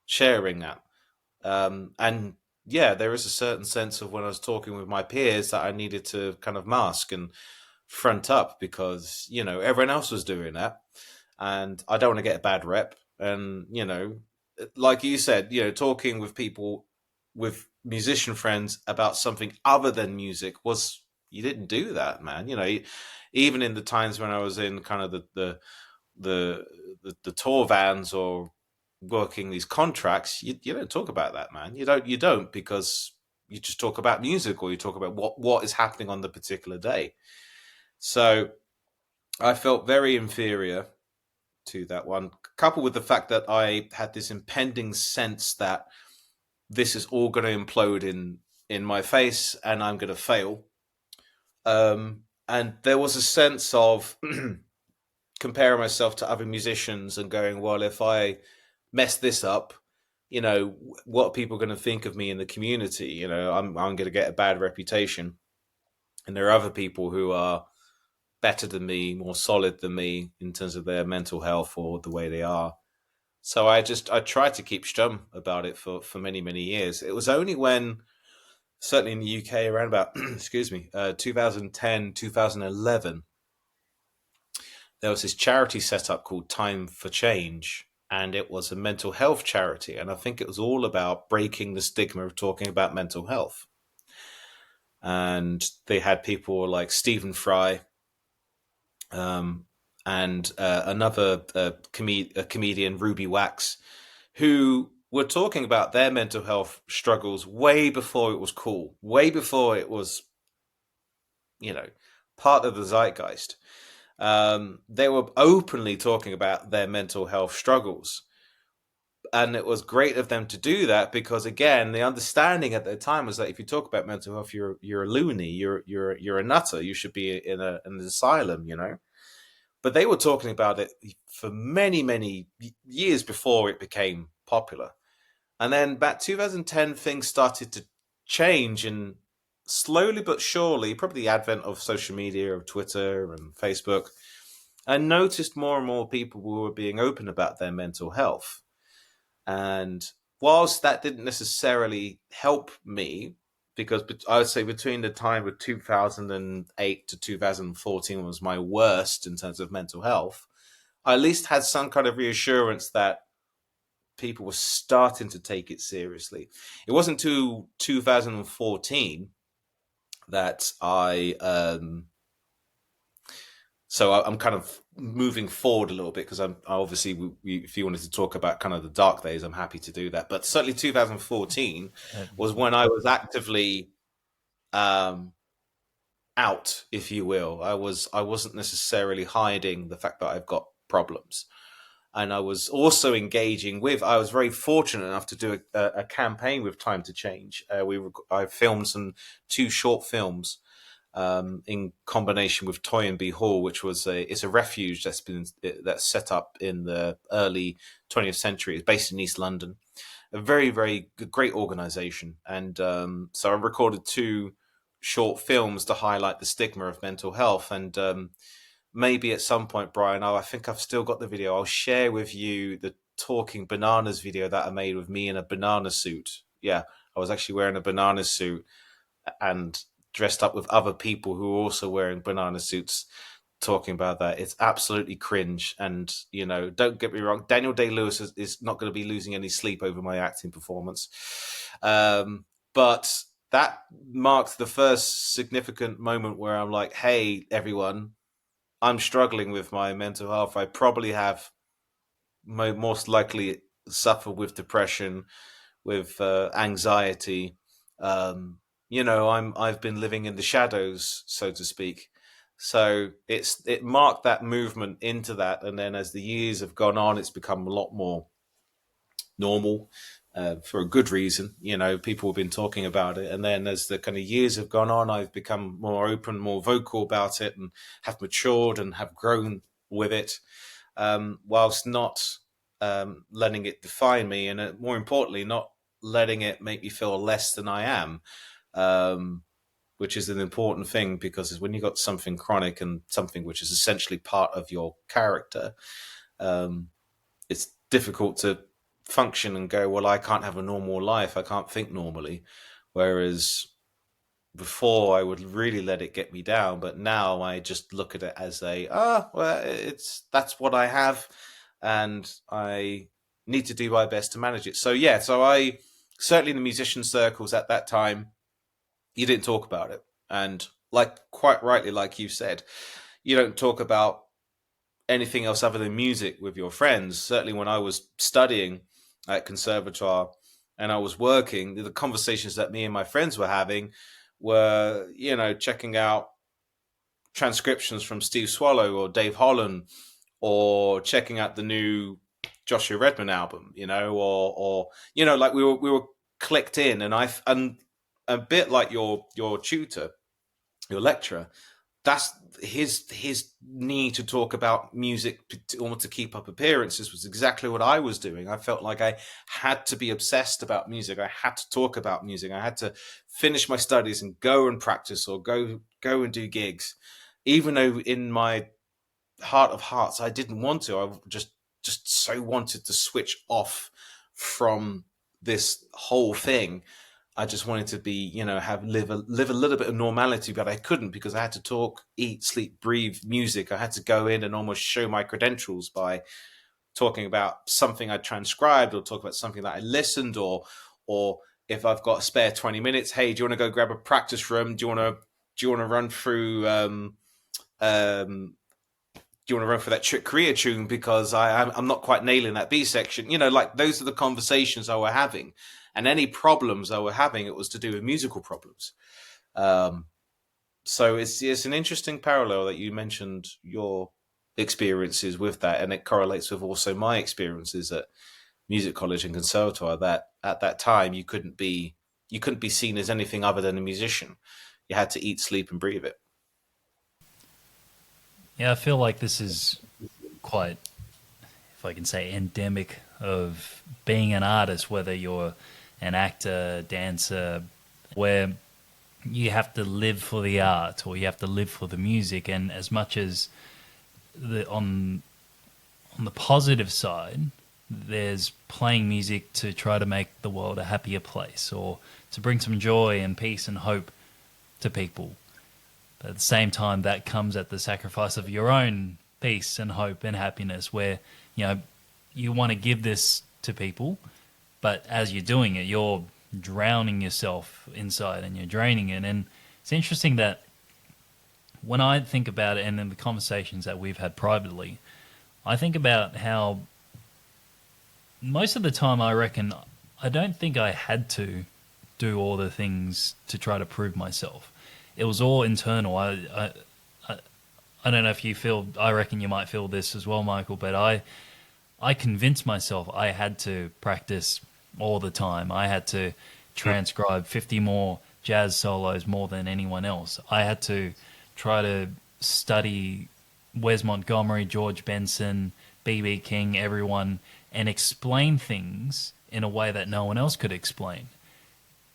sharing that. And yeah, there is a certain sense of when I was talking with my peers that I needed to kind of mask and front up because, everyone else was doing that. And I don't want to get a bad rep. And, like you said, talking with people, with musician friends about something other than music you didn't do that, man. Even in the times when I was in kind of the tour vans or working these contracts, you don't talk about that, man. You don't because you just talk about music or you talk about what is happening on the particular day. So I felt very inferior to that one, coupled with the fact that I had this impending sense that this is all going to implode in my face and I'm going to fail. And there was a sense of comparing myself to other musicians and going, well, if I mess this up, what are people going to think of me in the community? I'm going to get a bad reputation. And there are other people who are better than me, more solid than me in terms of their mental health or the way they are. So I tried to keep stum about it for many, many years. It was only when, certainly in the UK, around about, excuse me, 2010, 2011, there was this charity set up called Time for Change, and it was a mental health charity. And I think it was all about breaking the stigma of talking about mental health. And they had people like Stephen Fry, and another comedian, Ruby Wax, who were talking about their mental health struggles way before it was cool, way before it was, part of the zeitgeist. They were openly talking about their mental health struggles. And it was great of them to do that because, again, the understanding at the time was that if you talk about mental health, you're a loony, you're a nutter, you should be in an asylum, But they were talking about it for many, many years before it became popular. And then about 2010, things started to change, and slowly but surely, probably the advent of social media, of Twitter and Facebook, I noticed more and more people who were being open about their mental health. And whilst that didn't necessarily help me, because I would say between the time of 2008 to 2014 was my worst in terms of mental health, I at least had some kind of reassurance that people were starting to take it seriously. It wasn't until 2014 that I'm kind of moving forward a little bit because I'm obviously, if you wanted to talk about kind of the dark days, I'm happy to do that. But certainly 2014 was when I was actively out, if you will. I wasn't necessarily hiding the fact that I've got problems. And I was also engaging with. I was very fortunate enough to do a campaign with Time to Change. I filmed two short films in combination with Toynbee Hall, which was it's a refuge that's set up in the early 20th century. It's based in East London. A very, very great organisation, and so I recorded two short films to highlight the stigma of mental health. And maybe at some point, Brian, I think I've still got the video. I'll share with you the Talking Bananas video that I made with me in a banana suit. Yeah, I was actually wearing a banana suit and dressed up with other people who were also wearing banana suits talking about that. It's absolutely cringe. And, don't get me wrong, Daniel Day-Lewis is not going to be losing any sleep over my acting performance. But that marked the first significant moment where I'm like, hey, everyone, I'm struggling with my mental health. I probably have most likely suffer with depression, with anxiety. I've been living in the shadows, so to speak. So it marked that movement into that, and then as the years have gone on, it's become a lot more normal, for a good reason. People have been talking about it, and then as the kind of years have gone on, I've become more open, more vocal about it, and have matured and have grown with it, whilst not letting it define me, and more importantly, not letting it make me feel less than I am. Which is an important thing, because when you've got something chronic and something which is essentially part of your character, it's difficult to function and go, well, I can't have a normal life. I can't think normally. Whereas before I would really let it get me down, but now I just look at it as that's what I have, and I need to do my best to manage it. So yeah, so I certainly in the musician circles at that time, you didn't talk about it. And like quite rightly, like you said, you don't talk about anything else other than music with your friends. Certainly when I was studying at conservatoire and I was working, the conversations that me and my friends were having were, checking out transcriptions from Steve Swallow or Dave Holland, or checking out the new Joshua Redman album, or like we were clicked in, and a bit like your tutor, your lecturer, that's his need to talk about music almost to keep up appearances was exactly what I was doing. I felt like I had to be obsessed about music. I had to talk about music. I had to finish my studies and go and practice or go and do gigs, even though in my heart of hearts I didn't want to. I just so wanted to switch off from this whole thing. I just wanted to be, live a little bit of normality, but I couldn't, because I had to talk, eat, sleep, breathe music. I had to go in and almost show my credentials by talking about something I transcribed, or talk about something that I listened, or if I've got a spare 20 minutes, hey, do you want to go grab a practice room? Do you want to run through do you want to run for that Chick Corea tune, because I'm not quite nailing that B section? Like those are the conversations I were having, and any problems I were having, it was to do with musical problems. So it's an interesting parallel that you mentioned your experiences with that, and it correlates with also my experiences at music college and conservatoire. That at that time you couldn't be seen as anything other than a musician. You had to eat, sleep, and breathe it. Yeah, I feel like this is quite, if I can say, endemic of being an artist, whether you're an actor, dancer, where you have to live for the art or you have to live for the music. And as much as on the positive side, there's playing music to try to make the world a happier place, or to bring some joy and peace and hope to people. But at the same time, that comes at the sacrifice of your own peace and hope and happiness, where you want to give this to people, but as you're doing it, you're drowning yourself inside and you're draining it. And it's interesting that when I think about it, and in the conversations that we've had privately, I think about how most of the time I reckon I don't think I had to do all the things to try to prove myself. It was all internal. I don't know if you feel, I reckon you might feel this as well, Michael, but I convinced myself I had to practice all the time. I had to transcribe 50 more jazz solos more than anyone else. I had to try to study Wes Montgomery, George Benson, B.B. King, everyone, and explain things in a way that no one else could explain.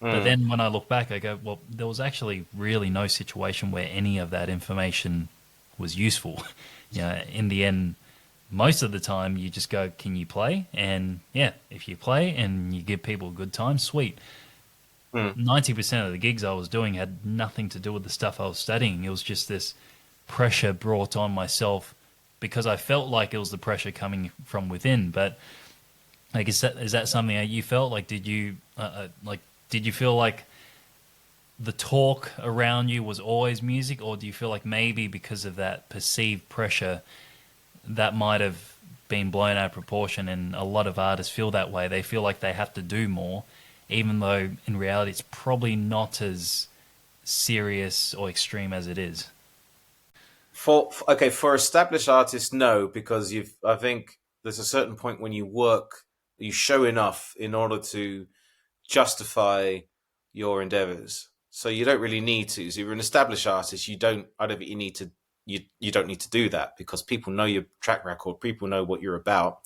But then when I look back, I go, well, there was actually really no situation where any of that information was useful. In the end, most of the time you just go, can you play? And yeah, if you play and you give people a good time, sweet. 90% of the gigs I was doing had nothing to do with the stuff I was studying. It was just this pressure brought on myself because I felt like it was the pressure coming from within. But like, is that something that you felt like? Did you did you feel like the talk around you was always music, or do you feel like maybe because of that perceived pressure that might have been blown out of proportion? And a lot of artists feel that way. They feel like they have to do more, even though in reality it's probably not as serious or extreme as it is. For established artists, no, because I think there's a certain point when you show enough in order to justify your endeavors. So you don't really need to. So if you're an established artist, I don't think you need to. You don't need to do that because people know your track record. People know what you're about.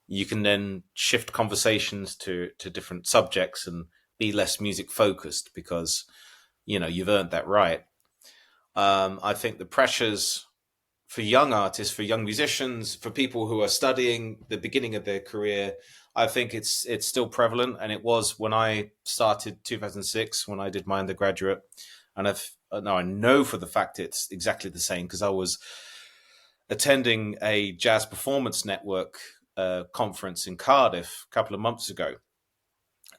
You can then shift conversations to different subjects and be less music focused because you've earned that right. I think the pressures for young artists, for young musicians, for people who are studying the beginning of their career, I think it's still prevalent, and it was when I started 2006 when I did my undergraduate, and I know for the fact it's exactly the same because I was attending a Jazz Performance Network conference in Cardiff a couple of months ago,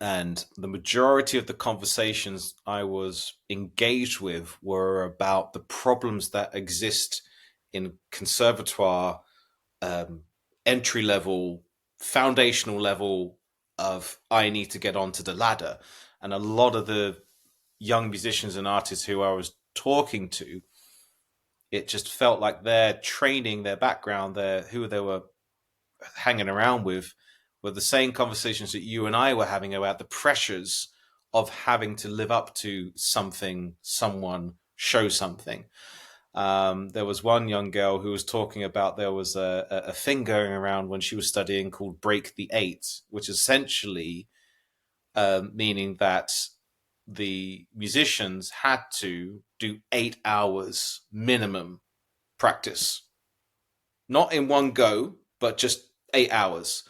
and the majority of the conversations I was engaged with were about the problems that exist in conservatoire entry level, foundational level of I need to get onto the ladder. And a lot of the young musicians and artists who I was talking to, it just felt like their training, their background, who they were hanging around with were the same conversations that you and I were having about the pressures of having to live up to something, someone, show something. There was one young girl who was talking about there was a thing going around when she was studying called Break the Eight, which essentially meaning that the musicians had to do 8 hours minimum practice. Not in one go, but just 8 hours.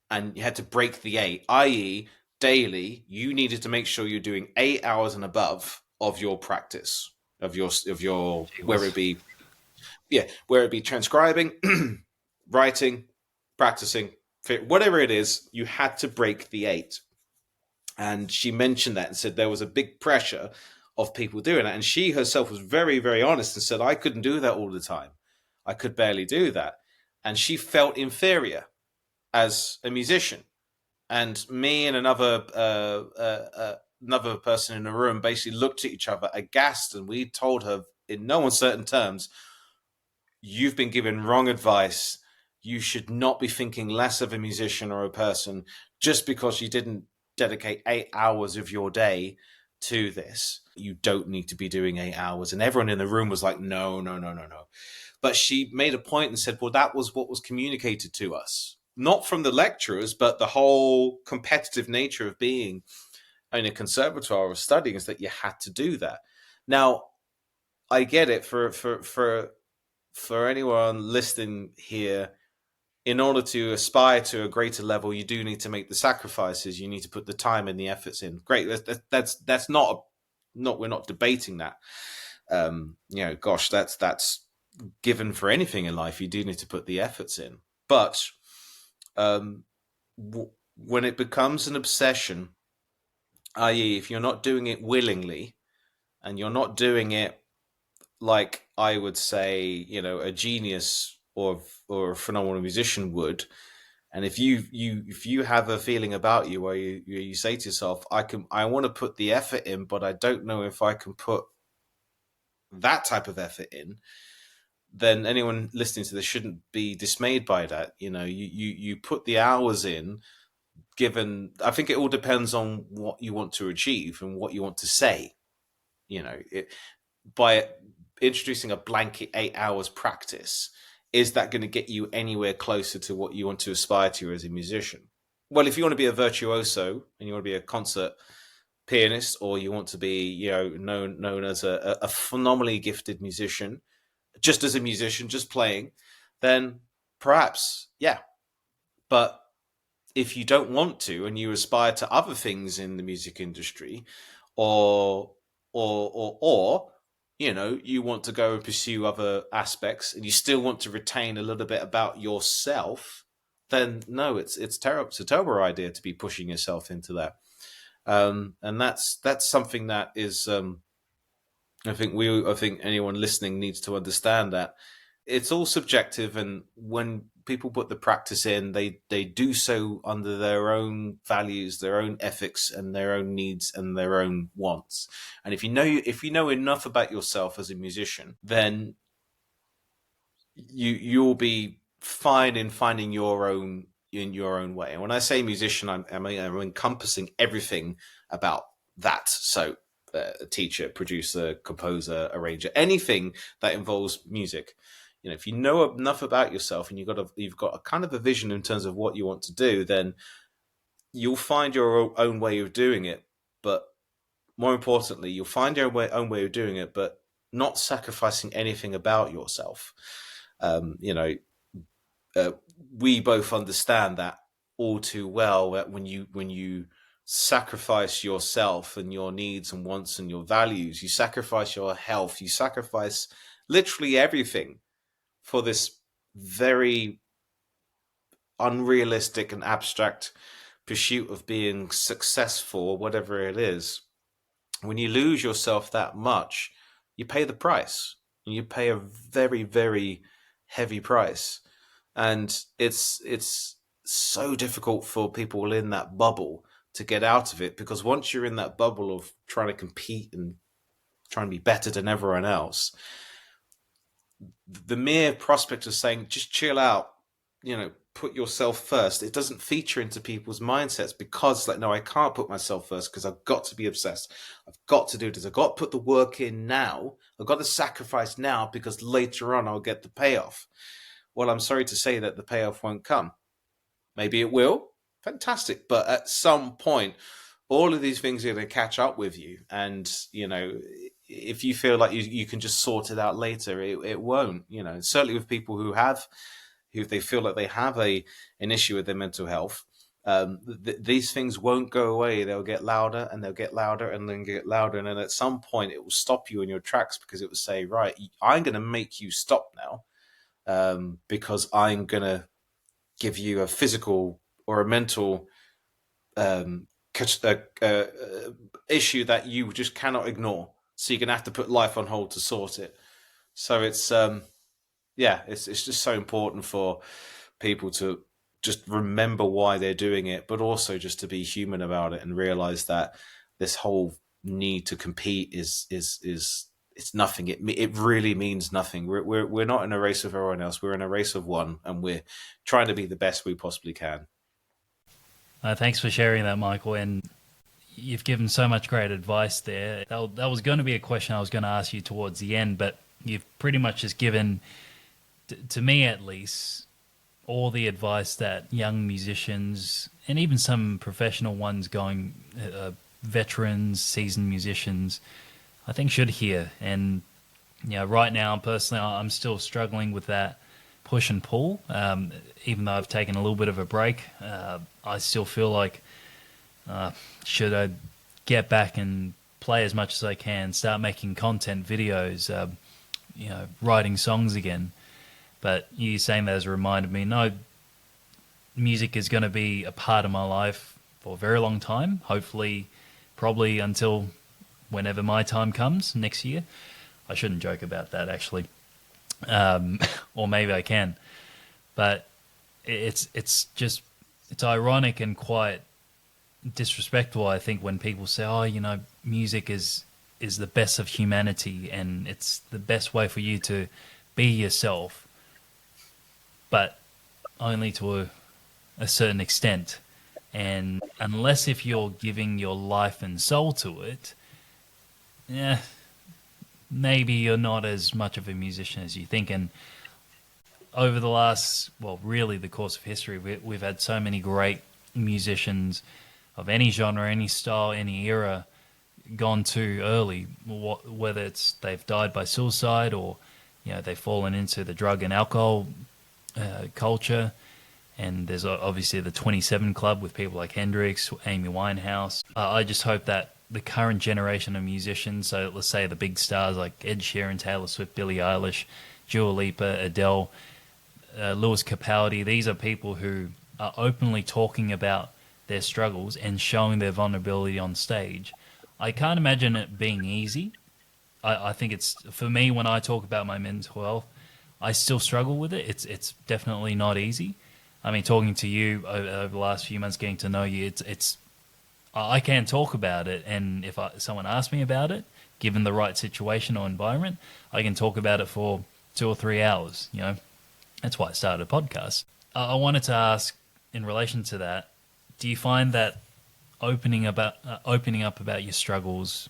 And you had to break the eight, i.e., daily, you needed to make sure you're doing 8 hours and above of your practice, of your whether it be transcribing, writing, practicing, whatever it is, you had to break the eight. And she mentioned that and said there was a big pressure of people doing that. And she herself was very, very honest and said, I couldn't do that all the time. I could barely do that. And she felt inferior as a musician. And me and another person in the room basically looked at each other aghast, and we told her in no uncertain terms, you've been given wrong advice. You should not be thinking less of a musician or a person just because you didn't dedicate 8 hours of your day to this. You don't need to be doing 8 hours. And everyone in the room was like, no, no, no, no, no. But she made a point and said, well, that was what was communicated to us. Not from the lecturers, but the whole competitive nature of being in a conservatoire or studying is that you had to do that. Now, I get it for anyone listening here. In order to aspire to a greater level, you do need to make the sacrifices. You need to put the time and the efforts in. Great. That's not we're not debating that. Gosh, that's given for anything in life. You do need to put the efforts in. But when it becomes an obsession, i.e., if you're not doing it willingly and you're not doing it like I would say, a genius or a phenomenal musician would, and if you have a feeling about you where you say to yourself, I want to put the effort in, but I don't know if I can put that type of effort in, then anyone listening to this shouldn't be dismayed by that. You put the hours in. Given, I think it all depends on what you want to achieve and what you want to say. By introducing a blanket 8 hours practice, is that going to get you anywhere closer to what you want to aspire to as a musician? Well, if you want to be a virtuoso and you want to be a concert pianist, or you want to be, known as a phenomenally gifted musician, just as a musician, just playing, then perhaps, yeah. But if you don't want to, and you aspire to other things in the music industry, or you want to go and pursue other aspects, and you still want to retain a little bit about yourself, then no, it's terrible. It's a terrible idea to be pushing yourself into that. And that's something that is, I think anyone listening needs to understand that it's all subjective, and when people put the practice in, they do so under their own values, their own ethics, and their own needs and their own wants. And if you know enough about yourself as a musician, then you'll be fine in finding your own in your own way. And when I say musician, I'm encompassing everything about that. So a teacher, producer, composer, arranger, anything that involves music. You know, if you know enough about yourself and you've got a kind of a vision in terms of what you want to do, then you'll find your own way of doing it. But more importantly, you'll find your own way of doing it, but not sacrificing anything about yourself. You know, uh, we both understand that all too well. That when you sacrifice yourself and your needs and wants and your values, you sacrifice your health, you sacrifice literally everything for this very unrealistic and abstract pursuit of being successful or whatever it is. When you lose yourself that much, you pay the price. You pay a very, very heavy price. And it's so difficult for people in that bubble to get out of it, because once you're in that bubble of trying to compete and trying to be better than everyone else, the mere prospect of saying just chill out, you know, put yourself first, it doesn't feature into people's mindsets, because like, no, I can't put myself first because I've got to be obsessed. I've got to do this. I've got to put the work in now. I've got to sacrifice now because later on I'll get the payoff. Well, I'm sorry to say that the payoff won't come. Maybe it will. Fantastic. But at some point, all of these things are going to catch up with you. And, you know, if you feel like you can just sort it out later, it won't. You know, certainly with people who they feel like they have an issue with their mental health, these things won't go away. They'll get louder and they'll get louder and then get louder. And then at some point it will stop you in your tracks, because it will say, right, I'm going to make you stop now, because I'm going to give you a physical or a mental issue that you just cannot ignore. So you're going to have to put life on hold to sort it. So it's it's just so important for people to just remember why they're doing it, but also just to be human about it and realize that this whole need to compete is it's nothing. It really means nothing. We're not in a race with everyone else. We're in a race of one, and we're trying to be the best we possibly can. Thanks for sharing that, Michael. And you've given so much great advice there. That was going to be a question I was going to ask you towards the end, but you've pretty much just given, to me at least, all the advice that young musicians and even some professional ones going, veterans, seasoned musicians, I think should hear. And right now, personally, I'm still struggling with that push and pull. Even though I've taken a little bit of a break, I still feel like should I get back and play as much as I can, start making content videos, writing songs again. But you saying that has reminded me, no, music is going to be a part of my life for a very long time. Hopefully, probably until whenever my time comes next year. I shouldn't joke about that, actually. Or maybe I can. But it's ironic and quite disrespectful, I think, when people say, music is the best of humanity and it's the best way for you to be yourself, but only to a certain extent. And unless if you're giving your life and soul to it, maybe you're not as much of a musician as you think. And over the last, really the course of history, we've had so many great musicians of any genre, any style, any era gone too early, whether it's they've died by suicide or they've fallen into the drug and alcohol culture. And there's obviously the 27 Club with people like Hendrix, Amy Winehouse. I just hope that the current generation of musicians, so let's say the big stars like Ed Sheeran, Taylor Swift, Billie Eilish, Dua Lipa, Adele, Lewis Capaldi, these are people who are openly talking about their struggles and showing their vulnerability on stage. I can't imagine it being easy. I think it's, for me, when I talk about my mental health, I still struggle with it. It's definitely not easy. I mean, talking to you over the last few months, getting to know you, it's I can talk about it, and if someone asks me about it, given the right situation or environment, I can talk about it for 2 or 3 hours. That's why I started a podcast. I wanted to ask, in relation to that, do you find that opening up about your struggles,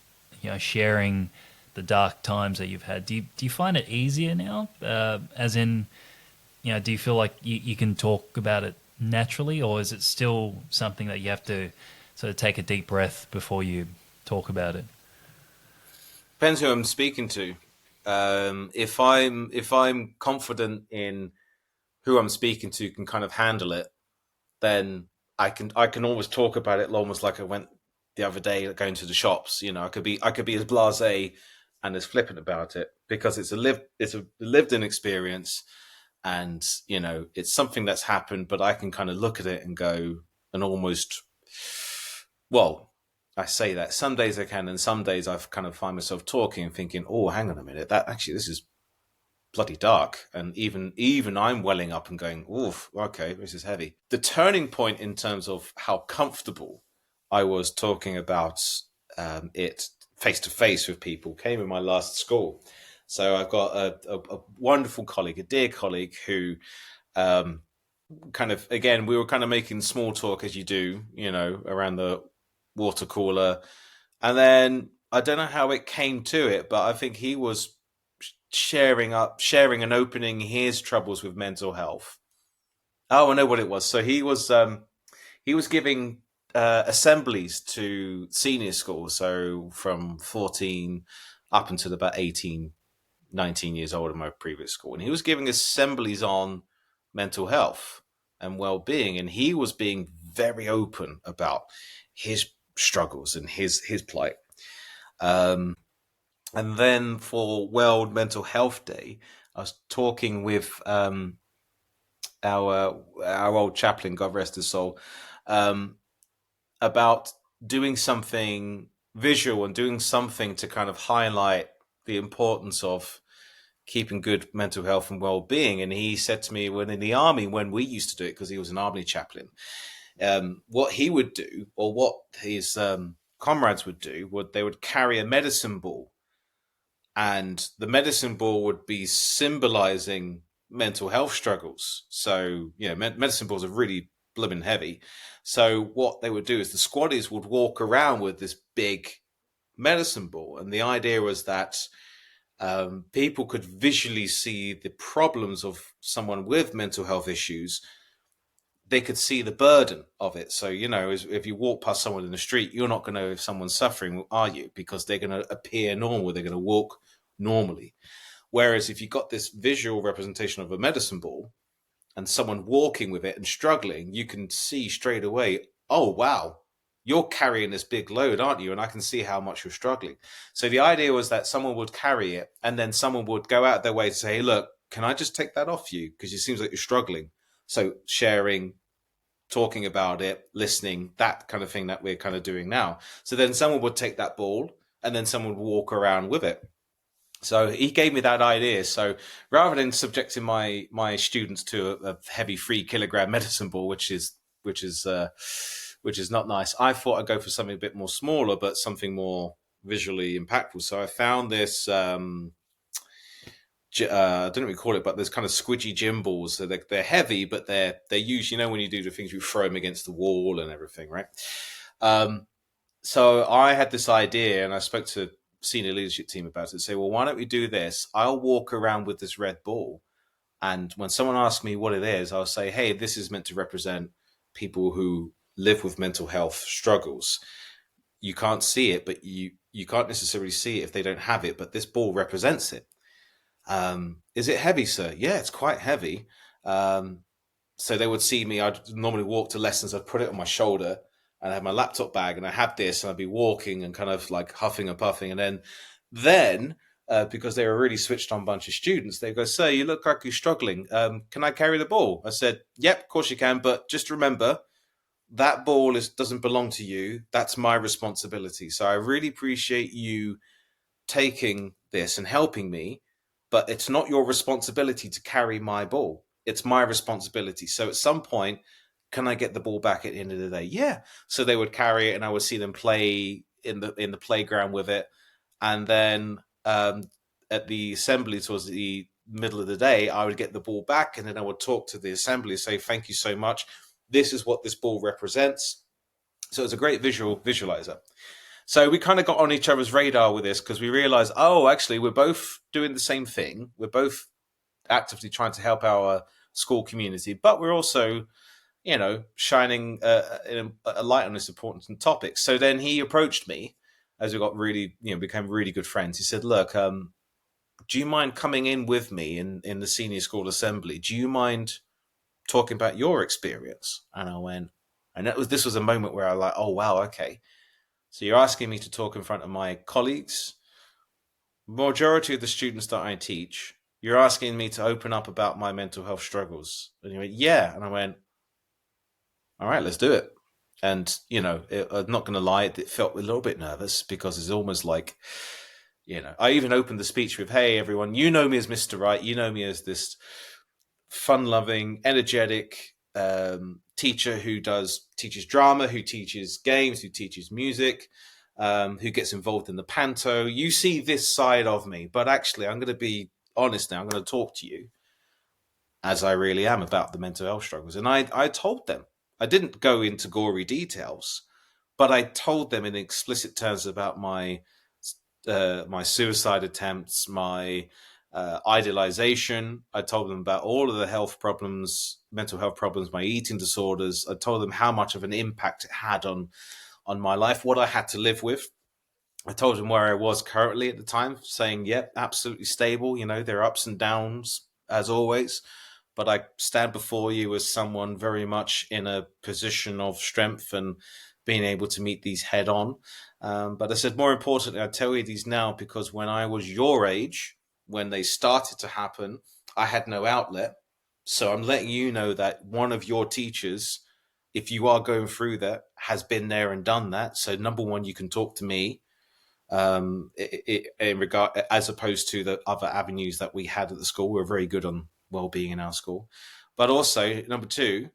sharing the dark times that you've had, do you find it easier now? As in, do you feel like you can talk about it naturally, or is it still something that you have to sort of take a deep breath before you talk about it? Depends who I'm speaking to. If I'm confident in who I'm speaking to can kind of handle it, then I can always talk about it almost like I went the other day going to the shops. I could be as blasé and as flippant about it because it's a lived in experience, and it's something that's happened. But I can kind of look at it and go and almost, well, I say that some days I can, and some days I kind of find myself talking and thinking, oh, hang on a minute, that actually this is bloody dark, and even I'm welling up and going, oof, okay, this is heavy. The turning point in terms of how comfortable I was talking about it face to face with people came in my last school. So I've got a wonderful colleague, a dear colleague, who kind of, again, we were kind of making small talk as you do, around the water cooler, and then I don't know how it came to it, but I think he was sharing and opening his troubles with mental health. Oh, I know what it was. So he was giving assemblies to senior school, so from 14 up until about 18, 19 years old in my previous school, and he was giving assemblies on mental health and well-being, and he was being very open about his struggles and his plight. And then for World Mental Health Day, I was talking with our old chaplain, God rest his soul, about doing something visual and doing something to kind of highlight the importance of keeping good mental health and well-being. And he said to me, when in the army, when we used to do it, because he was an army chaplain, what he would do, or what his comrades would do, they would carry a medicine ball, and the medicine ball would be symbolizing mental health struggles. So, medicine balls are really blooming heavy. So what they would do is the squaddies would walk around with this big medicine ball. And the idea was that people could visually see the problems of someone with mental health issues. They could see the burden of it. So, if you walk past someone in the street, you're not going to know if someone's suffering, are you? Because they're going to appear normal. They're going to walk normally. Whereas if you've got this visual representation of a medicine ball and someone walking with it and struggling, you can see straight away, oh, wow, you're carrying this big load, aren't you? And I can see how much you're struggling. So the idea was that someone would carry it, and then someone would go out their way to say, hey, look, can I just take that off you? Because it seems like you're struggling. So sharing, talking about it, listening, that kind of thing that we're kind of doing now. So then someone would take that ball and then someone would walk around with it. So he gave me that idea. So rather than subjecting my students to a heavy 3 kilogram medicine ball, which is not nice, I thought I'd go for something a bit more smaller, but something more visually impactful. So I found this. I don't know what we call it, but there's kind of squidgy gym balls. So they're heavy, but they're used, when you do the things, you throw them against the wall and everything, right? So I had this idea, and I spoke to senior leadership team about it. Say, well, why don't we do this? I'll walk around with this red ball, and when someone asks me what it is, I'll say, hey, this is meant to represent people who live with mental health struggles. You can't see it, but you can't necessarily see it if they don't have it, but this ball represents it. Is it heavy, sir? Yeah, it's quite heavy. So they would see me. I'd normally walk to lessons. I'd put it on my shoulder, and I had my laptop bag, and I had this, and I'd be walking and kind of like huffing and puffing. And then because they were a really switched on bunch of students, they go, sir, you look like you're struggling. Can I carry the ball? I said, yep, of course you can. But just remember, that ball doesn't belong to you. That's my responsibility. So I really appreciate you taking this and helping me, but it's not your responsibility to carry my ball. It's my responsibility. So at some point, can I get the ball back at the end of the day? Yeah. So they would carry it, and I would see them play in the playground with it. And then at the assembly towards the middle of the day, I would get the ball back, and then I would talk to the assembly, say, thank you so much. This is what this ball represents. So it's a great visualizer. So we kind of got on each other's radar with this because we realized, oh, actually, we're both doing the same thing. We're both actively trying to help our school community, but we're also, shining a light on this important topic. So then he approached me as we got really, became really good friends. He said, look, do you mind coming in with me in the senior school assembly? Do you mind talking about your experience? And I went, and this was a moment where I was like, oh, wow, okay. So you're asking me to talk in front of my colleagues, majority of the students that I teach. You're asking me to open up about my mental health struggles. And he went, yeah. And I went, all right, let's do it. And, I'm not going to lie, it felt a little bit nervous because it's almost like, I even opened the speech with, hey, everyone, you know me as Mr. Wright. You know me as this fun-loving, energetic teacher who teaches drama, who teaches games, who teaches music, who gets involved in the panto. You see this side of me, but actually, I'm going to be honest now. I'm going to talk to you as I really am about the mental health struggles. And I told them. I didn't go into gory details, but I told them in explicit terms about my suicide attempts, my idealization. I told them about all of the health problems, mental health problems, my eating disorders. I told them how much of an impact it had on my life, what I had to live with. I told them where I was currently at the time, saying, yep, absolutely stable. There are ups and downs as always, but I stand before you as someone very much in a position of strength and being able to meet these head on. But I said, more importantly, I tell you these now because when I was your age, when they started to happen, I had no outlet. So I'm letting you know that one of your teachers, if you are going through that, has been there and done that. So number one, you can talk to me in regard, as opposed to the other avenues that we had at the school. We're very good on well-being in our school. But also, number two,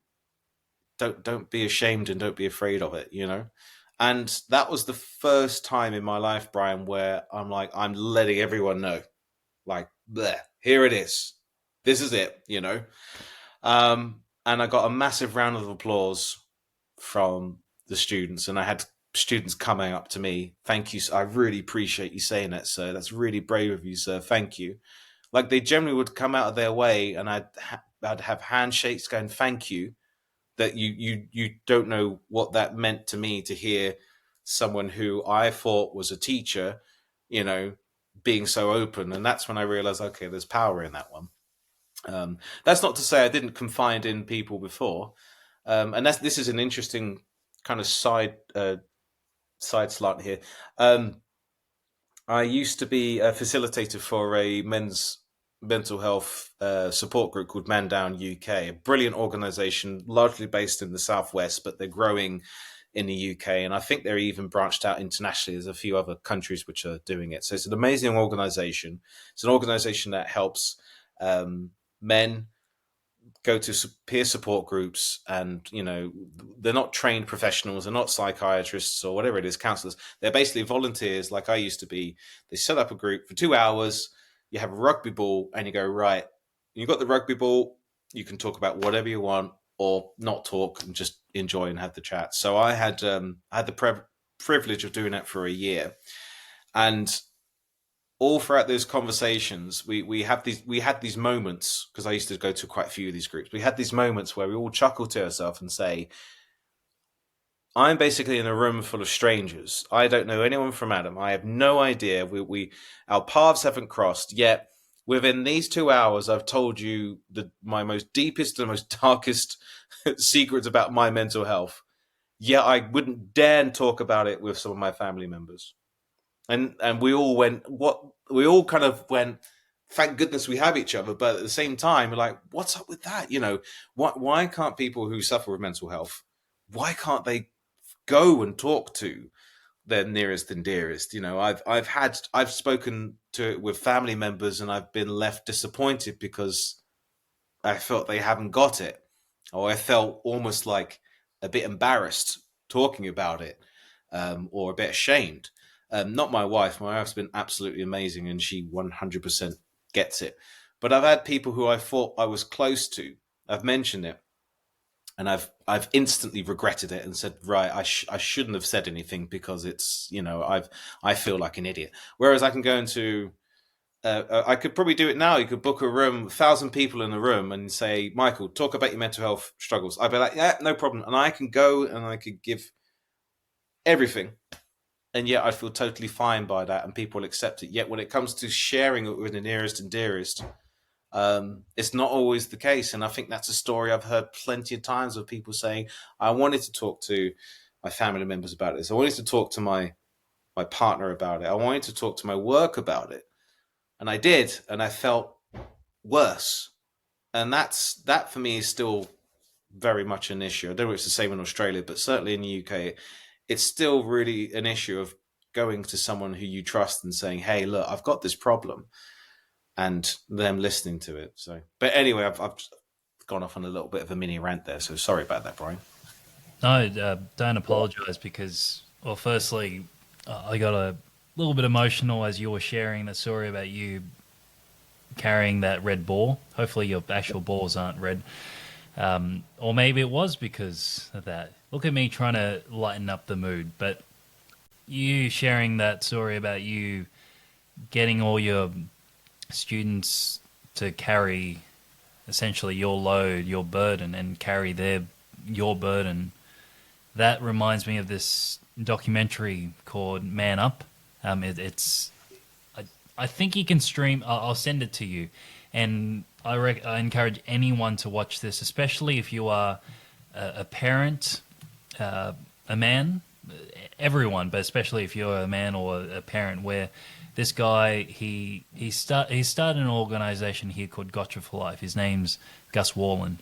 don't be ashamed and don't be afraid of it, And that was the first time in my life, Brian, where I'm letting everyone know, like, bleh, here it is. This is it, And I got a massive round of applause from the students, and I had students coming up to me. Thank you. I really appreciate you saying that, sir. That's really brave of you, sir. Thank you. Like, they generally would come out of their way, and I'd have handshakes going, thank you. That you don't know what that meant to me to hear someone who I thought was a teacher, being so open. And that's when I realized, okay, there's power in that one. That's not to say I didn't confide in people before. And this is an interesting kind of side slant here. I used to be a facilitator for a men's mental health support group called Man Down UK, a brilliant organization, largely based in the Southwest, but they're growing in the UK. And I think they're even branched out internationally. There's a few other countries which are doing it. So it's an amazing organization. It's an organization that helps men go to peer support groups, and they're not trained professionals, they're not psychiatrists or whatever it is, counselors. They're basically volunteers, like I used to be. They set up a group for 2 hours. You have a rugby ball, and you go, right, you got the rugby ball, you can talk about whatever you want or not talk and just enjoy and have the chat. So I had the privilege of doing that for a year, and all throughout those conversations, we had these moments, because I used to go to quite a few of these groups. We had these moments where we all chuckle to ourselves and say, I'm basically in a room full of strangers. I don't know anyone from Adam. I have no idea. Our paths haven't crossed yet. Within these 2 hours, I've told you my most deepest and most darkest secrets about my mental health. Yet I wouldn't dare talk about it with some of my family members. And we all went, thank goodness we have each other. But at the same time, we're like, what's up with that? Why can't people who suffer with mental health, why can't they go and talk to their nearest and dearest? I've spoken to it with family members, and I've been left disappointed because I felt they haven't got it, or I felt almost like a bit embarrassed talking about it, or a bit ashamed. Not my wife. My wife's been absolutely amazing, and she 100% gets it. But I've had people who I thought I was close to. I've mentioned it, and I've instantly regretted it and said, right, I shouldn't have said anything because it's, I feel like an idiot. Whereas I can go into I could probably do it now. You could book a room, 1,000 people in a room, and say, Michael, talk about your mental health struggles. I'd be like, yeah, no problem. And I can go and I could give everything. And yet I feel totally fine by that, and people accept it. Yet when it comes to sharing it with the nearest and dearest, it's not always the case. And I think that's a story I've heard plenty of times of people saying, I wanted to talk to my family members about this. I wanted to talk to my partner about it. I wanted to talk to my work about it. And I did, and I felt worse. And that for me is still very much an issue. I don't know if it's the same in Australia, but certainly in the UK, it's still really an issue of going to someone who you trust and saying, hey, look, I've got this problem, and them listening to it. So, but anyway, I've gone off on a little bit of a mini rant there. So sorry about that, Brian. No, don't apologize because, well, firstly, I got a little bit emotional as you were sharing the story about you carrying that red ball. Hopefully your actual balls aren't red. Or maybe it was because of that. Look at me trying to lighten up the mood. But you sharing that story about you getting all your students to carry essentially your load, your burden, and carry your burden, that reminds me of this documentary called Man Up. I think you can stream. I'll send it to you, and I encourage anyone to watch this, especially if you are a parent, a man, everyone, but especially if you're a man or a parent. Where this guy he started an organization here called Gotcha for Life. His name's Gus Wallen,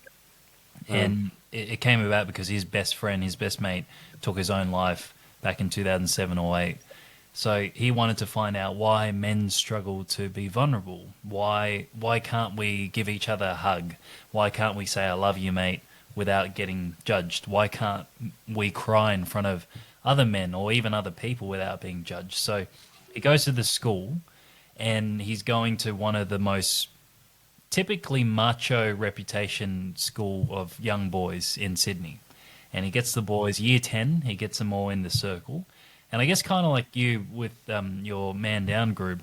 and it came about because his best friend, his best mate, took his own life back in 2007 or 8. So he wanted to find out why men struggle to be vulnerable. Why can't we give each other a hug? Why can't we say I love you, mate, without getting judged? Why can't we cry in front of other men or even other people without being judged? So he goes to the school, and he's going to one of the most typically macho reputation school of young boys in Sydney. And he gets the boys, year 10, he gets them all in the circle. And I guess kind of like you with your Man Down group,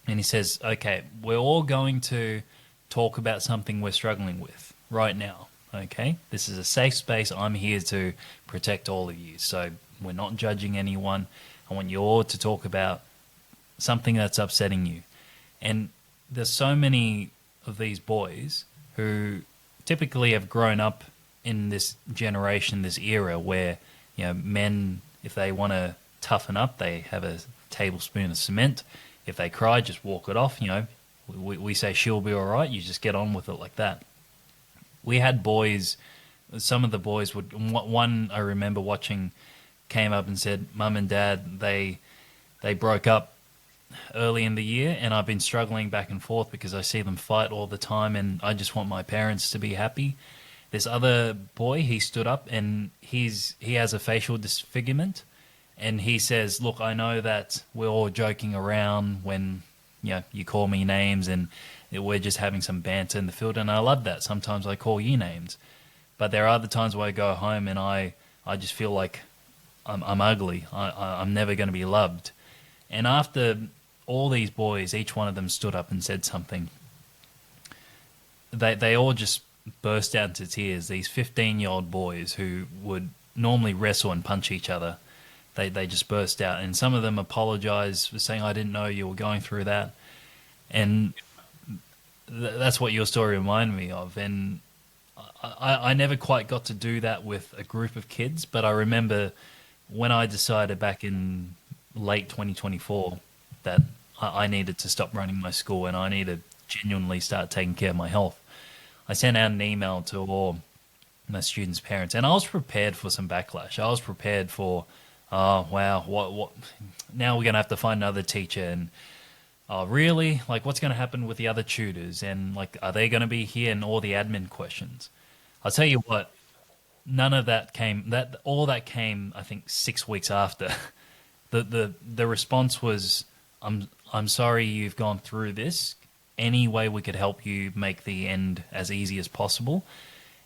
and he says, okay, we're all going to talk about something we're struggling with right now, okay? This is a safe space. I'm here to protect all of you. So we're not judging anyone. I want you all to talk about something that's upsetting you. And there's so many of these boys who typically have grown up in this generation, this era where, men, if they want to toughen up, they have a tablespoon of cement. If they cry, just walk it off. We say she'll be all right. You just get on with it like that. We had boys. Some of the boys would. One I remember watching came up and said, "Mum and Dad, they broke up early in the year, and I've been struggling back and forth because I see them fight all the time, and I just want my parents to be happy." This other boy, he stood up, and he has a facial disfigurement. And he says, look, I know that we're all joking around when you call me names and we're just having some banter in the field. And I love that. Sometimes I call you names. But there are other times where I go home and I just feel like I'm ugly. I'm never going to be loved. And after all these boys, each one of them stood up and said something, they all just burst out into tears. These 15-year-old boys who would normally wrestle and punch each other, they just burst out, and some of them apologized for saying, I didn't know you were going through that. And that's what your story reminded me of. And I never quite got to do that with a group of kids, but I remember when I decided back in late 2024 that I needed to stop running my school and I needed to genuinely start taking care of my health, I sent out an email to all my students' parents, and I was prepared for some backlash. I was prepared for, oh, wow, what? Now we're going to have to find another teacher. And, oh, really? Like, what's going to happen with the other tutors? And, like, are they going to be here? And all the admin questions. I'll tell you what, none of that came. All that came, I think, 6 weeks after. The response was, I'm sorry you've gone through this. any way we could help you make the end as easy as possible.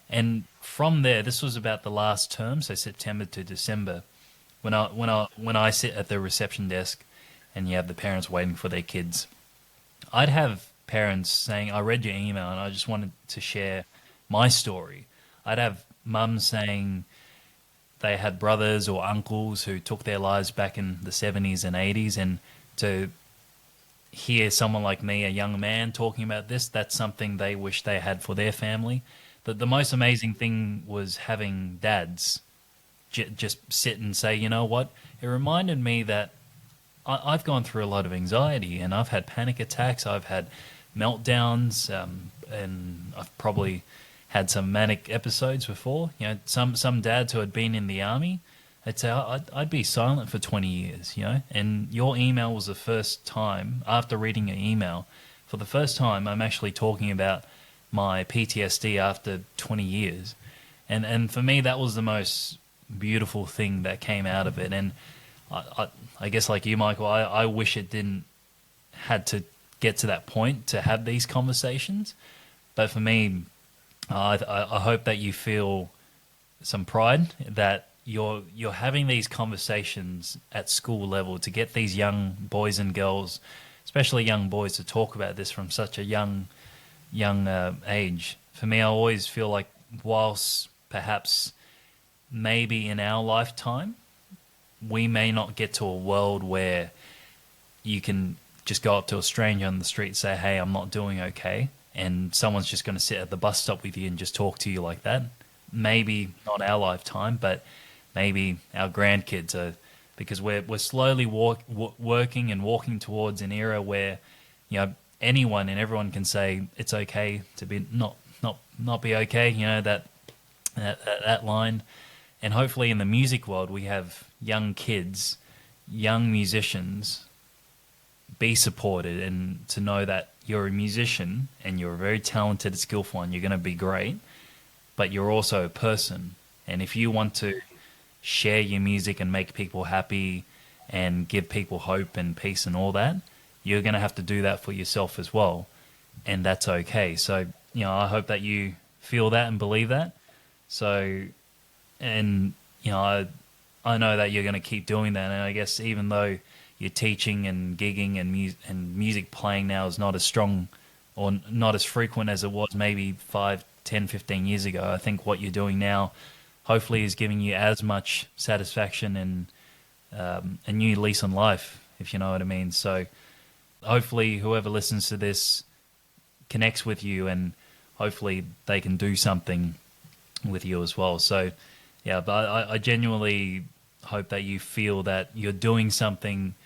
And from there, this was about the last term, so September to December, when I sit at the reception desk, and you have the parents waiting for their kids. I'd have parents saying, "I read your email, and I just wanted to share my story." I'd have mums saying they had brothers or uncles who took their lives back in the 70s and 80s, and to hear someone like me, a young man, talking about this, that's something they wish they had for their family. The most amazing thing was having dads just sit and say, you know what? It reminded me that I've gone through a lot of anxiety, and I've had panic attacks, I've had meltdowns, and I've probably had some manic episodes before. You know, some dads who had been in the army, I'd say I'd be silent for 20 years, you know. And your email was the first time, after reading your email, for the first time, I'm actually talking about my PTSD after 20 years. And for me, that was the most beautiful thing that came out of it. And I guess like you, Michael, I wish it didn't had to get to that point to have these conversations. But for me, I hope that you feel some pride that you're having these conversations at school level to get these young boys and girls, especially young boys, to talk about this from such a young age. For me, I always feel like whilst perhaps maybe in our lifetime we may not get to a world where you can just go up to a stranger on the street and say, "Hey, I'm not doing okay," and someone's just going to sit at the bus stop with you and just talk to you like that. Maybe not our lifetime, but maybe our grandkids are, because we're slowly working and walking towards an era where, you know, anyone and everyone can say it's okay to be not be okay. You know, that line. And hopefully in the music world, we have young kids, young musicians, be supported, and to know that you're a musician and you're very talented, skillful, and you're going to be great, but you're also a person. And if you want to share your music and make people happy and give people hope and peace and all that, you're going to have to do that for yourself as well. And that's okay. So, you know, I hope that you feel that and believe that. So, and, you know, I know that you're going to keep doing that. And I guess even though you're teaching and gigging and music playing now is not as strong or not as frequent as it was maybe 5, 10, 15 years ago, I think what you're doing now hopefully is giving you as much satisfaction and a new lease on life, if you know what I mean. So hopefully whoever listens to this connects with you, and hopefully they can do something with you as well. So yeah, but I genuinely hope that you feel that you're doing something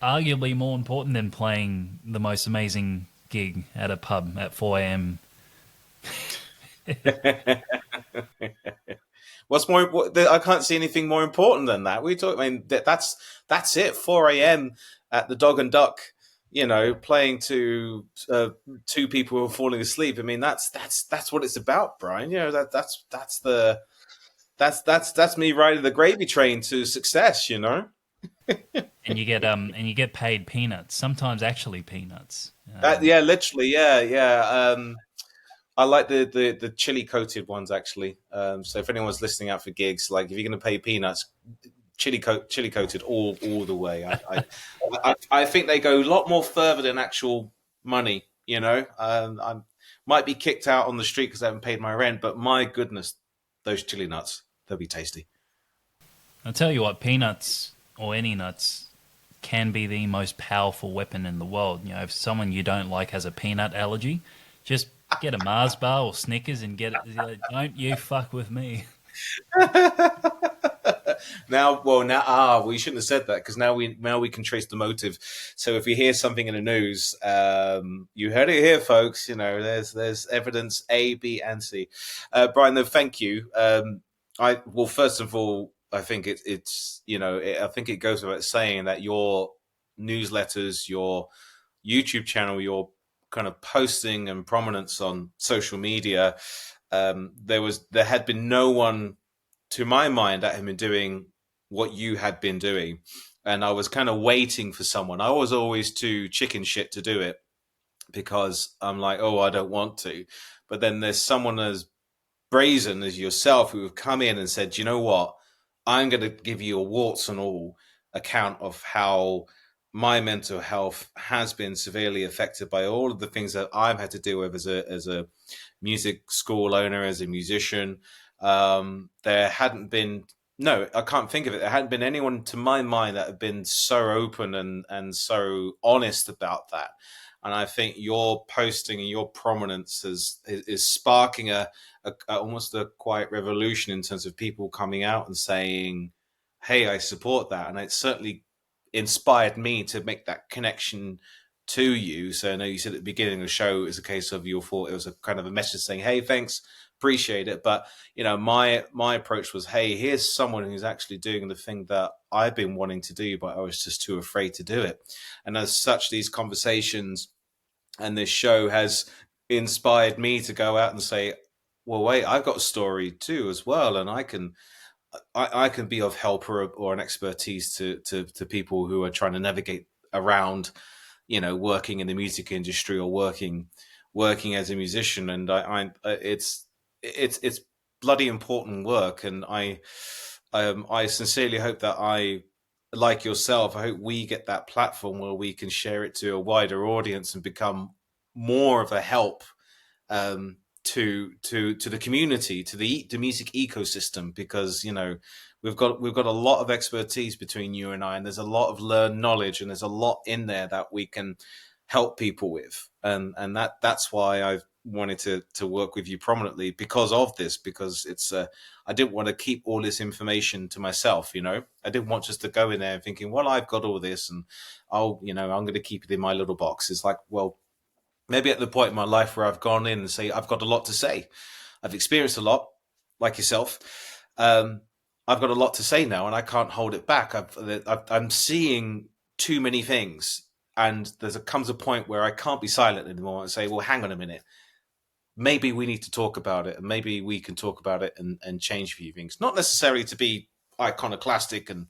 arguably more important than playing the most amazing gig at a pub at 4 a.m. What's more? I can't see anything more important than that. We talk. I mean, that's it. 4 a.m. at the Dog and Duck. You know, playing to two people who are falling asleep. I mean, that's what it's about, Brian. You know, that's me riding the gravy train to success. You know. And you get paid peanuts. Sometimes actually peanuts. Yeah, literally, yeah. I like the chili coated ones actually. So if anyone's listening out for gigs, like if you're going to pay peanuts, chili coated all the way. I think they go a lot more further than actual money. You know, I might be kicked out on the street because I haven't paid my rent, but my goodness, those chili nuts, they'll be tasty. I'll tell you what, peanuts or any nuts can be the most powerful weapon in the world. You know, if someone you don't like has a peanut allergy, just get a Mars bar or Snickers and get it. Don't you fuck with me. We shouldn't have said that, because now we can trace the motive. So if you hear something in the news, you heard it here, folks. You know, there's evidence A, B, and C. Brian, though, thank you. First of all, I think I think it goes without saying that your newsletters, your YouTube channel, your kind of posting and prominence on social media, there had been no one, to my mind, that had been doing what you had been doing. And I was kind of waiting for someone. I was always too chicken shit to do it. because I'm like, oh, I don't want to. But then there's someone as brazen as yourself who have come in and said, you know what, I'm going to give you a warts and all account of how my mental health has been severely affected by all of the things that I've had to deal with as a music school owner, as a musician. There hadn't been, no, I can't think of it. There hadn't been anyone to my mind that had been so open and so honest about that. And I think your posting and your prominence is sparking a almost a quiet revolution in terms of people coming out and saying, "Hey, I support that," and it certainly inspired me to make that connection to you. So I know you said at the beginning of the show it was a case of you thought it was a kind of a message saying, "Hey, thanks, appreciate it," but my approach was, "Hey, here's someone who's actually doing the thing that I've been wanting to do, but I was just too afraid to do it." And as such, these conversations and this show has inspired me to go out and say, well, wait, I've got a story too as well, and I can be of help or an expertise to people who are trying to navigate around, working in the music industry or working as a musician. And it's bloody important work, and I sincerely hope that like yourself, I hope we get that platform where we can share it to a wider audience and become more of a help to the community, to the music ecosystem, because we've got a lot of expertise between you and I, and there's a lot of learned knowledge, and there's a lot in there that we can help people with, and that's why I've wanted to work with you prominently because of this, because it's I didn't want to keep all this information to myself. I didn't want just to go in there thinking, well, I've got all this and I'm going to keep it in my little box. It's like, well, maybe at the point in my life where I've gone in and say, I've got a lot to say. I've experienced a lot, like yourself. I've got a lot to say now, and I can't hold it back. I'm seeing too many things, and comes a point where I can't be silent anymore and say, well, hang on a minute. Maybe we need to talk about it, and maybe we can talk about it and change a few things. Not necessarily to be iconoclastic and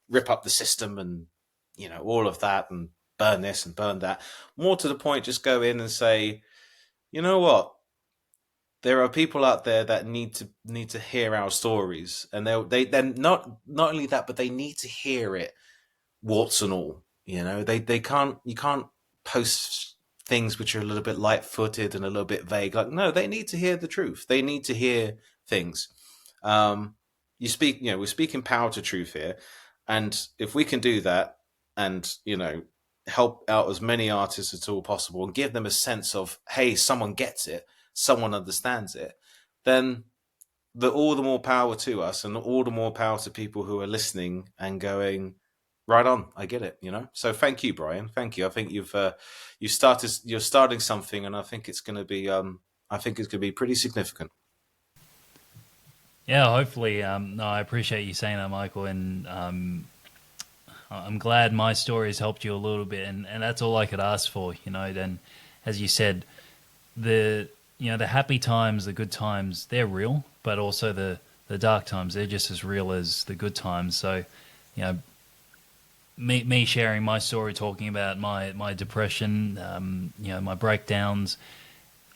rip up the system and, all of that and burn this and burn that. More to the point, just go in and say, you know what? There are people out there that need to hear our stories, and they're not only that, but they need to hear it, warts and all. They can't, you can't post things which are a little bit light-footed and a little bit vague. Like, no, they need to hear the truth. They need to hear things. We're speaking power to truth here, and if we can do that, and help out as many artists as all possible, and give them a sense of, hey, someone gets it, someone understands it, then all the more power to us, and all the more power to people who are listening and going, right on, I get it. So thank you, Brian. Thank you. I think you're starting something, and I think it's going to be pretty significant. Yeah, hopefully. No, I appreciate you saying that, Michael, and I'm glad my story has helped you a little bit, and that's all I could ask for. Then, as you said, the happy times, the good times, they're real, but also the dark times, they're just as real as the good times. So, me sharing my story, talking about my depression, my breakdowns.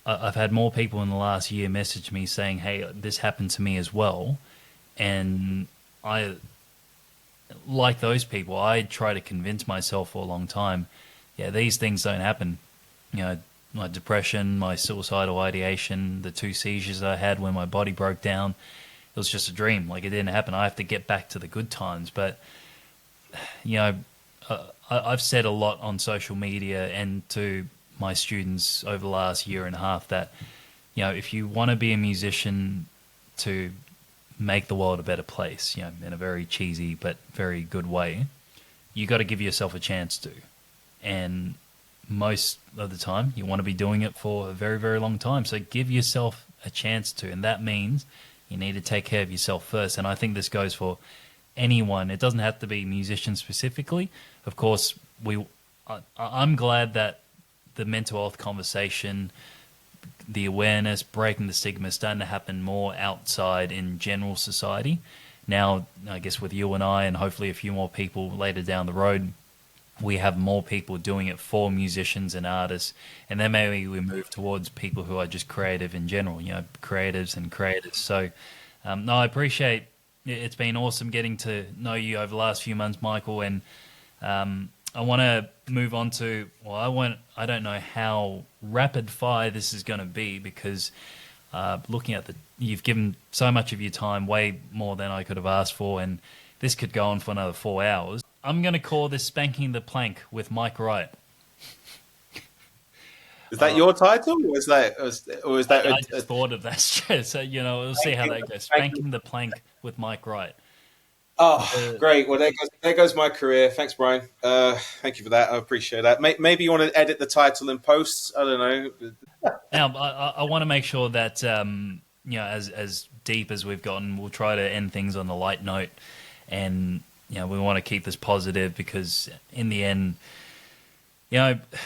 I've had more people in the last year message me saying, "Hey, this happened to me as well," and like those people, I try to convince myself for a long time, yeah, these things don't happen. My depression, my suicidal ideation, the 2 seizures I had when my body broke down, it was just a dream. Like, it didn't happen. I have to get back to the good times. But, I've said a lot on social media and to my students over the last year and a half that, if you want to be a musician to make the world a better place, in a very cheesy but very good way, you got to give yourself a chance to. And most of the time, you want to be doing it for a very, very long time. So give yourself a chance to, and that means you need to take care of yourself first. And I think this goes for anyone. It doesn't have to be musicians specifically. Of course, I'm glad that the mental health conversation, the awareness, breaking the stigma is starting to happen more outside in general society. Now, I guess with you and I, and hopefully a few more people later down the road, we have more people doing it for musicians and artists, and then maybe we move towards people who are just creative in general, creatives and creators. So, no, I appreciate it's been awesome getting to know you over the last few months, Michael, and I want to move on to, well, I don't know how rapid fire this is going to be because looking at you've given so much of your time, way more than I could have asked for, and this could go on for another 4 hours. I'm going to call this Spanking the Plank with Mike Wright. Is that your title, or is that I just thought of that straight. So, we'll see how that goes. Spanking the Plank with Mike Wright. Oh, great. Well, there goes my career. Thanks, Brian. Thank you for that. I appreciate that. Maybe you want to edit the title in post. I don't know. Now, I want to make sure that, as deep as we've gotten, we'll try to end things on a light note. And, we want to keep this positive because in the end,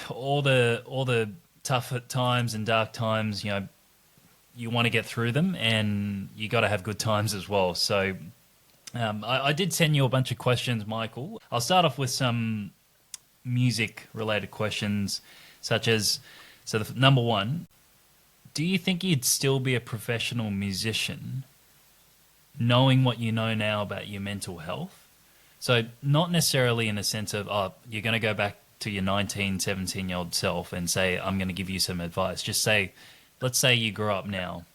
all the tough times and dark times, you want to get through them and you got to have good times as well. So I did send you a bunch of questions, Michael. I'll start off with some music-related questions, such as, number one, do you think you'd still be a professional musician knowing what you know now about your mental health? So not necessarily in the sense of, you're going to go back to your 19, 17-year-old self and say, I'm going to give you some advice. Just say, let's say you grow up now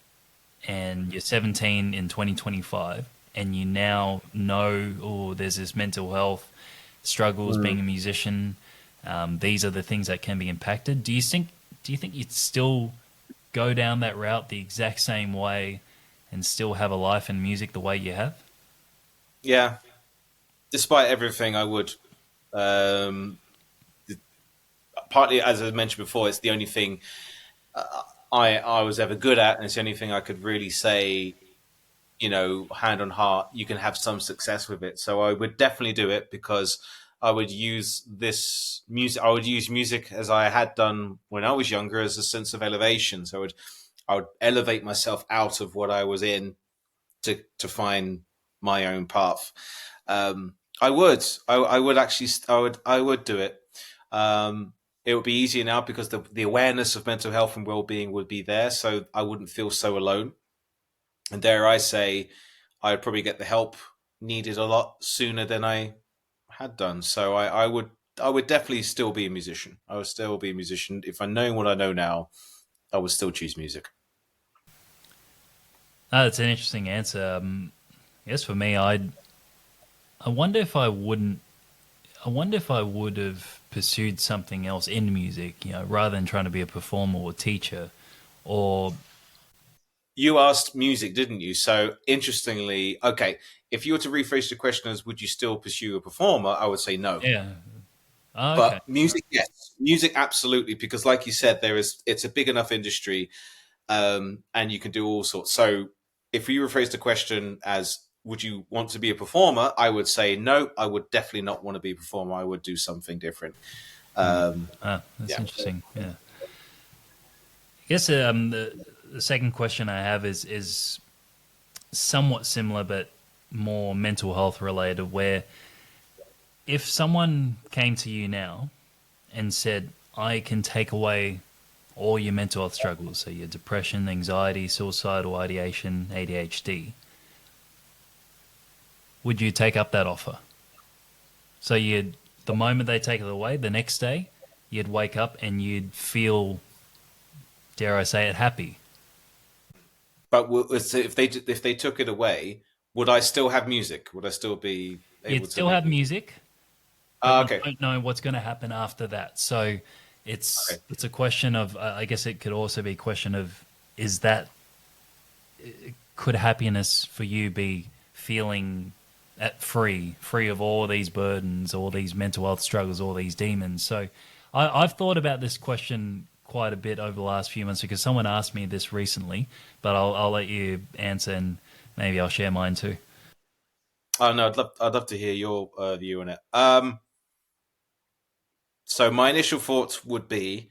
and you're 17 in 2025 and you now know, there's this mental health struggles being a musician. These are the things that can be impacted. Do you think you'd still go down that route the exact same way and still have a life in music the way you have? Yeah. Despite everything, I would. Partly, as I mentioned before, it's the only thing I was ever good at, and it's the only thing I could really say, hand on heart, you can have some success with it. So I would definitely do it because I would use this music. I would use music as I had done when I was younger as a sense of elevation. So I would elevate myself out of what I was in to find my own path. I would do it. It would be easier now because the awareness of mental health and well-being would be there, so I wouldn't feel so alone. And dare I say, I'd probably get the help needed a lot sooner than I had done. So I would definitely still be a musician. I would still be a musician. If I know what I know now, I would still choose music. That's an interesting answer. I guess for me, I wonder if I wouldn't. I wonder if I would have pursued something else in music, rather than trying to be a performer or teacher, or You asked music, didn't you? So interestingly, okay, if you were to rephrase the question as would you still pursue a performer, I would say no. yeah. Oh, okay. But music, yes, music, absolutely, because like you said, it's a big enough industry, and you can do all sorts. So if we rephrase the question as would you want to be a performer, I would say no. I would definitely not want to be a performer. I would do something different. That's interesting. Yeah. I guess the second question I have is somewhat similar, but more mental health related. Where if someone came to you now and said, "I can take away all your mental health struggles, so your depression, anxiety, suicidal ideation, ADHD," would you take up that offer? So the moment they take it away, the next day, you'd wake up and you'd feel, dare I say it, happy. But if they took it away, would I still have music? Would I still be able You'd to still make have music, but you okay. don't know what's going to happen after that. So Okay. it's a question of, I guess it could also be a question of, is that, could happiness for you be feeling free of all these burdens, all these mental health struggles, all these demons? So I've thought about this question quite a bit over the last few months because someone asked me this recently, but I'll let you answer and maybe I'll share mine too. Oh no, I'd love to hear your view on it. So my initial thoughts would be,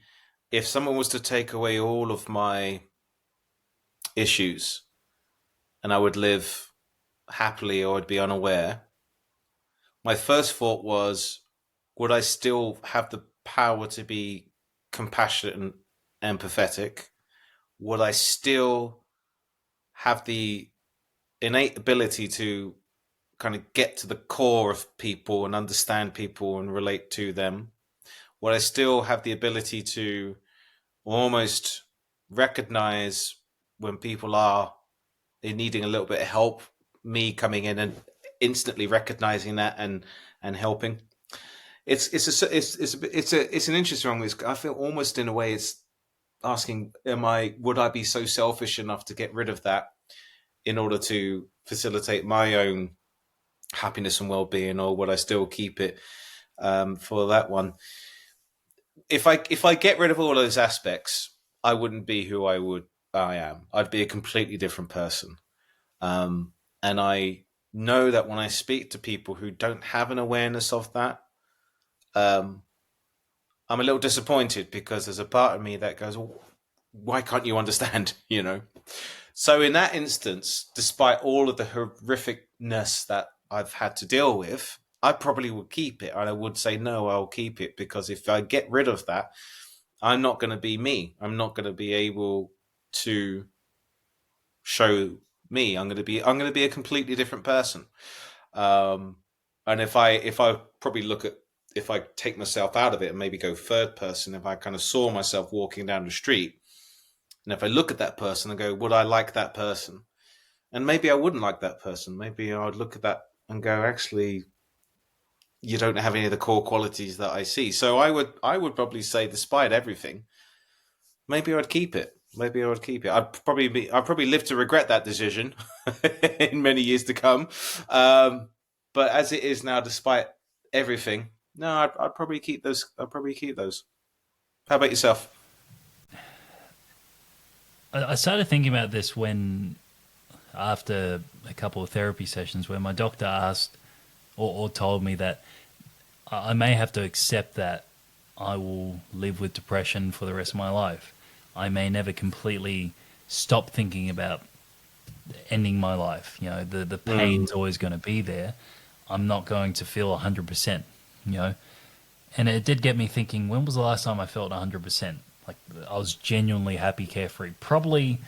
if someone was to take away all of my issues, and I would live happily or I'd be unaware. My first thought was, would I still have the power to be compassionate and empathetic? Would I still have the innate ability to kind of get to the core of people and understand people and relate to them? Would I still have the ability to almost recognize when people are needing a little bit of help, me coming in and instantly recognizing that and helping? It's an interesting one. I feel almost in a way it's asking, would I be so selfish enough to get rid of that in order to facilitate my own happiness and well-being, or would I still keep it for that one? If I get rid of all those aspects, I wouldn't be who I am. I'd be a completely different person. And I know that when I speak to people who don't have an awareness of that, um, I'm a little disappointed, because there's a part of me that goes, oh, why can't you understand? So in that instance, despite all of the horrificness that I've had to deal with, I probably would keep it. And I would say, no, I'll keep it, because if I get rid of that, I'm not going to be me. I'm not going to be able to show me. I'm going to be a completely different person. And if I probably if I take myself out of it and maybe go third person, if I kind of saw myself walking down the street, and if I look at that person and go, would I like that person? And maybe I wouldn't like that person. Maybe I would look at that and go, actually, you don't have any of the core qualities that I see. So I would probably say, despite everything, maybe I'd keep it. Maybe I would keep it. I'd probably live to regret that decision in many years to come. But as it is now, despite everything, no, I'd probably keep those. I'd probably keep those. How about yourself? I started thinking about this when, after a couple of therapy sessions, where my doctor asked or told me that I may have to accept that I will live with depression for the rest of my life. I may never completely stop thinking about ending my life. The pain's always going to be there. I'm not going to feel 100%, you know. And it did get me thinking, when was the last time I felt 100%? Like, I was genuinely happy, carefree. Probably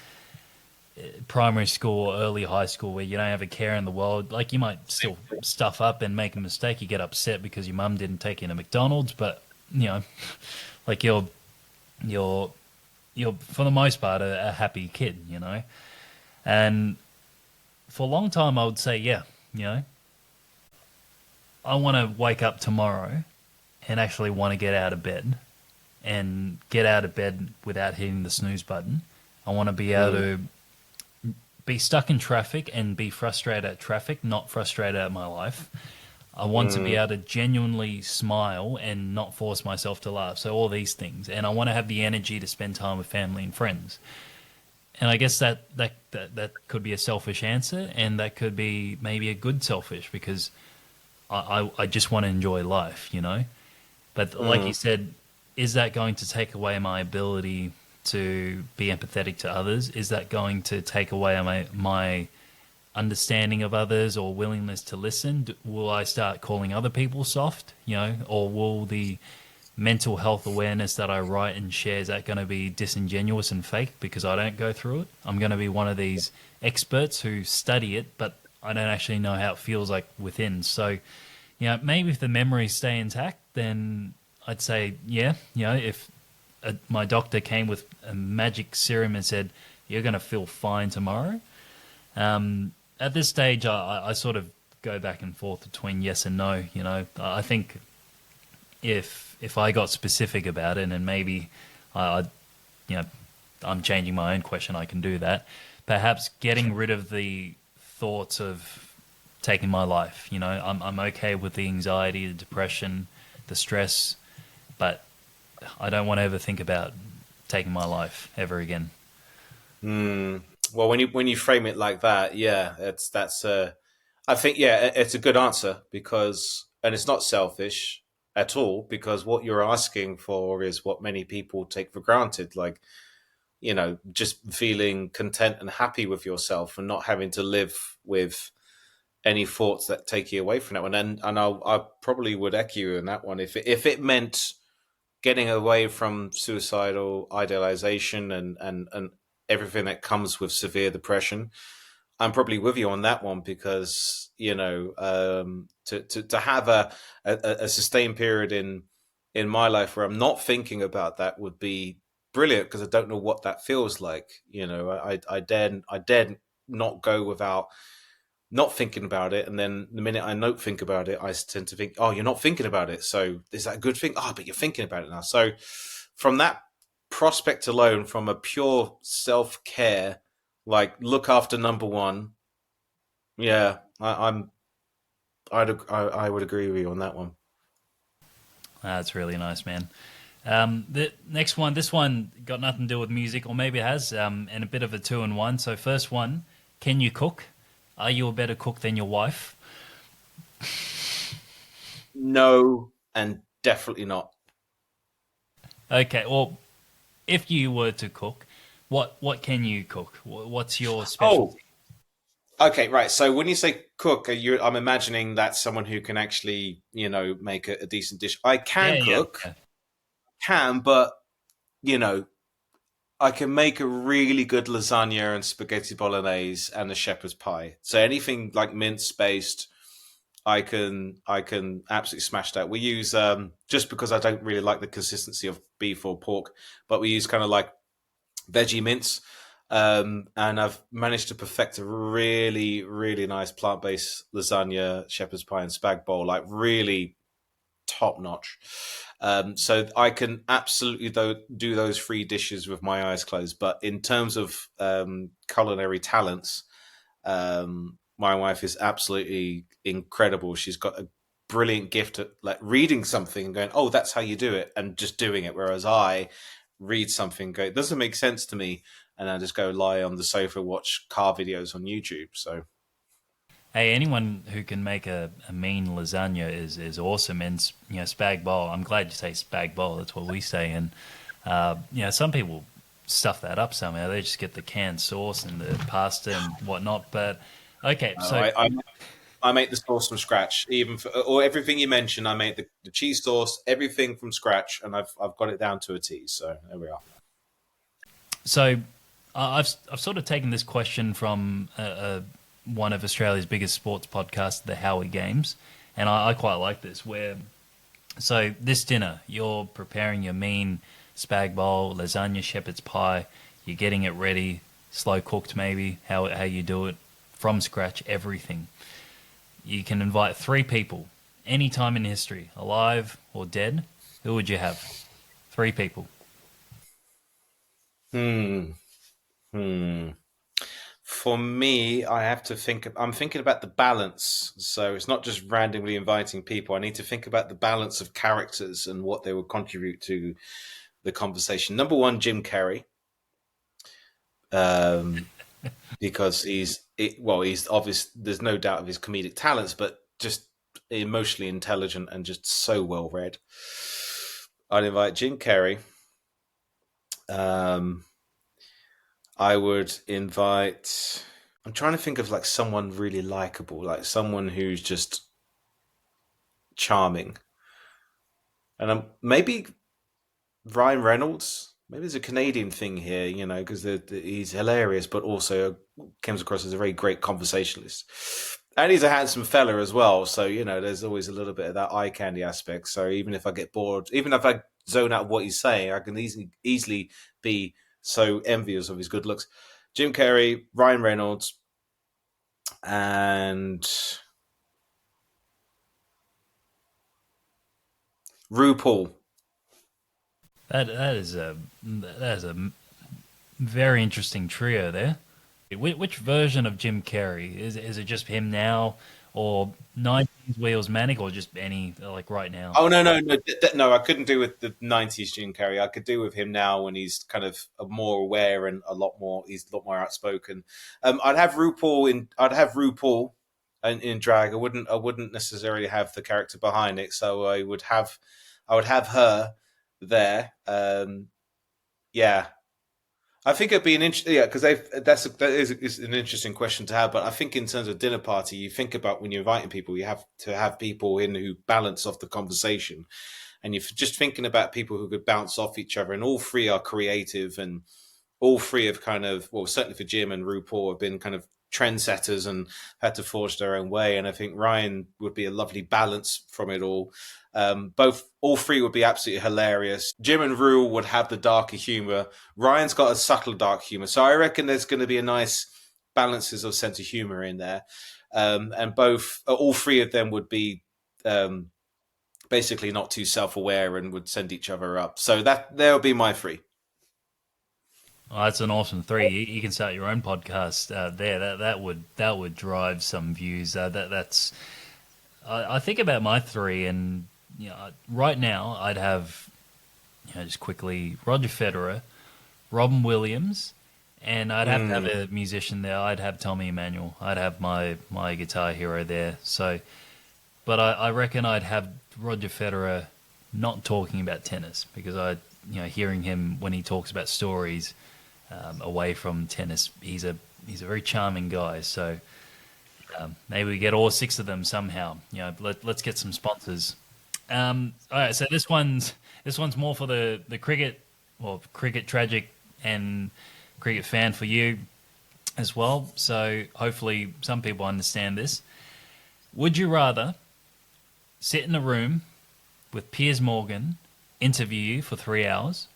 primary school or early high school, where you don't have a care in the world. Like, you might still stuff up and make a mistake. You get upset because your mum didn't take you to McDonald's, but, like, you're for the most part a happy kid. And for a long time I would say, yeah, I want to wake up tomorrow and actually want to get out of bed, and get out of bed without hitting the snooze button. I want to be able to be stuck in traffic and be frustrated at traffic, not frustrated at my life. I want to be able to genuinely smile and not force myself to laugh. So all these things. And I want to have the energy to spend time with family and friends. And I guess that could be a selfish answer, and that could be maybe a good selfish, because I just want to enjoy life, But like you said, is that going to take away my ability to be empathetic to others? Is that going to take away my understanding of others or willingness to listen? Will I start calling other people soft, or will the mental health awareness that I write and share, is that going to be disingenuous and fake because I don't go through it? I'm going to be one of these experts who study it, but I don't actually know how it feels like within. So, maybe if the memories stay intact, then I'd say, yeah, if my doctor came with a magic serum and said, you're going to feel fine tomorrow. At this stage, I sort of go back and forth between yes and no. I think if I got specific about it, and maybe I'm changing my own question, I can do that. Perhaps getting rid of the thoughts of taking my life. I'm okay with the anxiety, the depression, the stress, but I don't want to ever think about taking my life ever again. Well, when you frame it like that, yeah, I think, yeah, it's a good answer, because, and it's not selfish at all, because what you're asking for is what many people take for granted, like, just feeling content and happy with yourself and not having to live with any thoughts that take you away from that one. And I probably would echo you in that one if it meant getting away from suicidal idealization and everything that comes with severe depression. I'm probably with you on that one because to have a sustained period in my life where I'm not thinking about that would be brilliant because I don't know what that feels like. I dare not go without not thinking about it, and then the minute I don't think about it, I tend to think, "Oh, you're not thinking about it, so is that a good thing?" Oh, but you're thinking about it now. So, from that prospect alone, from a pure self care, like look after number one, yeah, I would agree with you on that one. That's really nice, man. The next one, this one got nothing to do with music, or maybe it has, and a bit of a two in one. So, first one, can you cook? Are you a better cook than your wife? No, and definitely not. Okay, well, if you were to cook, what can you cook? What's your specialty? Oh, okay, right. So when you say cook, I'm imagining that's someone who can actually, make a decent dish. I Yeah, can yeah, cook, yeah. but you know, I can make a really good lasagna and spaghetti bolognese and a shepherd's pie. So anything like mince based, I can absolutely smash that. We use just because I don't really like the consistency of beef or pork, but we use kind of like veggie mince. And I've managed to perfect a really, really nice plant based lasagna, shepherd's pie, and spag bowl, like really top notch. So I can absolutely do those three dishes with my eyes closed. But in terms of culinary talents, my wife is absolutely incredible. She's got a brilliant gift at like reading something and going, "Oh, that's how you do it," and just doing it. Whereas I read something, go, "It doesn't make sense to me," and I just go lie on the sofa, watch car videos on YouTube. So Hey, anyone who can make a mean lasagna is awesome. And spag bowl. I'm glad you say spag bowl. That's what we say. And some people stuff that up somehow. They just get the canned sauce and the pasta and whatnot. But okay, so I make the sauce from scratch, even for or everything you mentioned. I make the cheese sauce, everything from scratch, and I've got it down to a T. So there we are. so I've sort of taken this question from one of Australia's biggest sports podcasts, the Howie Games, and I quite like this. Where so this dinner, you're preparing your mean spag bowl, lasagna, shepherd's pie. You're getting it ready, slow cooked maybe. How you do it from scratch, everything. You can invite three people, any time in history, alive or dead. Who would you have? Three people. Hmm. Hmm. For me, I have to think. I'm thinking about the balance. So it's not just randomly inviting people. I need to think about the balance of characters and what they would contribute to the conversation. Number one, Jim Carrey, um, because he's obvious. There's no doubt of his comedic talents, but just emotionally intelligent and just so well read. I'd invite Jim Carrey. Um, I would invite. I'm trying to think of like someone really likable, like someone who's just charming, and maybe Ryan Reynolds. Maybe there's a Canadian thing here, because he's hilarious, but also comes across as a very great conversationalist. And he's a handsome fella as well, so there's always a little bit of that eye candy aspect. So even if I get bored, even if I zone out of what he's saying, I can easily be so envious of his good looks. Jim Carrey, Ryan Reynolds, and RuPaul. That is a very interesting trio there. Which version of Jim Carrey is it? Just him now, or '90s Wheels Manic, or just any like right now? Oh no! I couldn't do with the '90s Jim Carrey. I could do with him now when he's kind of more aware and a lot more. He's a lot more outspoken. I'd have RuPaul in drag. I wouldn't necessarily have the character behind it. So I would have her there. Yeah, I think it'd be an interesting, because that is an interesting question to have. But I think in terms of dinner party, you think about when you're inviting people, you have to have people in who balance off the conversation, and you're just thinking about people who could bounce off each other, and all three are creative, and all three have kind of, well, certainly for Jim and RuPaul, have been kind of trendsetters and had to forge their own way. And I think Ryan would be a lovely balance from it all. All three would be absolutely hilarious. Jim and Rue would have the darker humor. Ryan's got a subtle dark humor, so I reckon there's going to be a nice balances of sense of humor in there. And all three of them would be basically not too self-aware and would send each other up. So they'll be my three. Oh, that's an awesome three. You can start your own podcast there. That would drive some views. That's. I think about my three, and right now I'd have, just quickly, Roger Federer, Robin Williams, and I'd have to have a musician there. I'd have Tommy Emmanuel. I'd have my guitar hero there. So, but I reckon I'd have Roger Federer not talking about tennis, because hearing him when he talks about stories away from tennis, he's a very charming guy. So maybe we get all six of them somehow. Let's get some sponsors. All right, so this one's more for the cricket, or cricket tragic and cricket fan for you as well. So hopefully some people understand this. Would you rather sit in a room with Piers Morgan, interview you for 3 hours,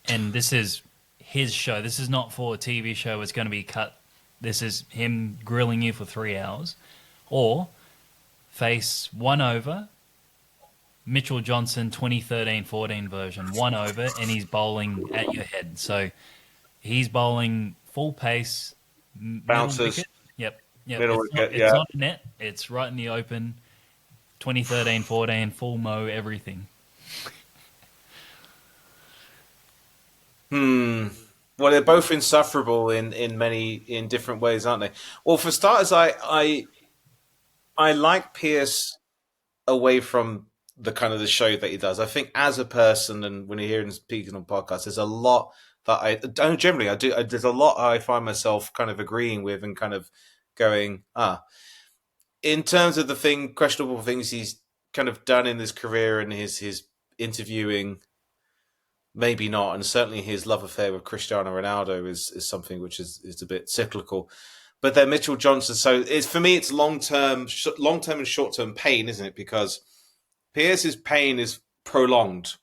and this is his show. This is not for a TV show. It's going to be cut. This is him grilling you for 3 hours, or face one over, Mitchell Johnson 2013-14 version, one over, and he's bowling at your head. So he's bowling full pace, Bounces. Yep. Middle wicket, it's not a net. It's right in the open. 2013-14, full mo, everything. Well, they're both insufferable in different ways, aren't they? Well, for starters, I like Pierce away from the kind of the show that he does. I think as a person, and when you hear him speaking on podcasts, there's a lot that I don't generally. I do. There's a lot I find myself kind of agreeing with and kind of going, in terms of the questionable things he's kind of done in his career and his interviewing. Maybe not, and certainly his love affair with Cristiano Ronaldo is something which is a bit cyclical. But then Mitchell Johnson, so for me, it's long term and short term pain, isn't it? Because Pierce's pain is prolonged,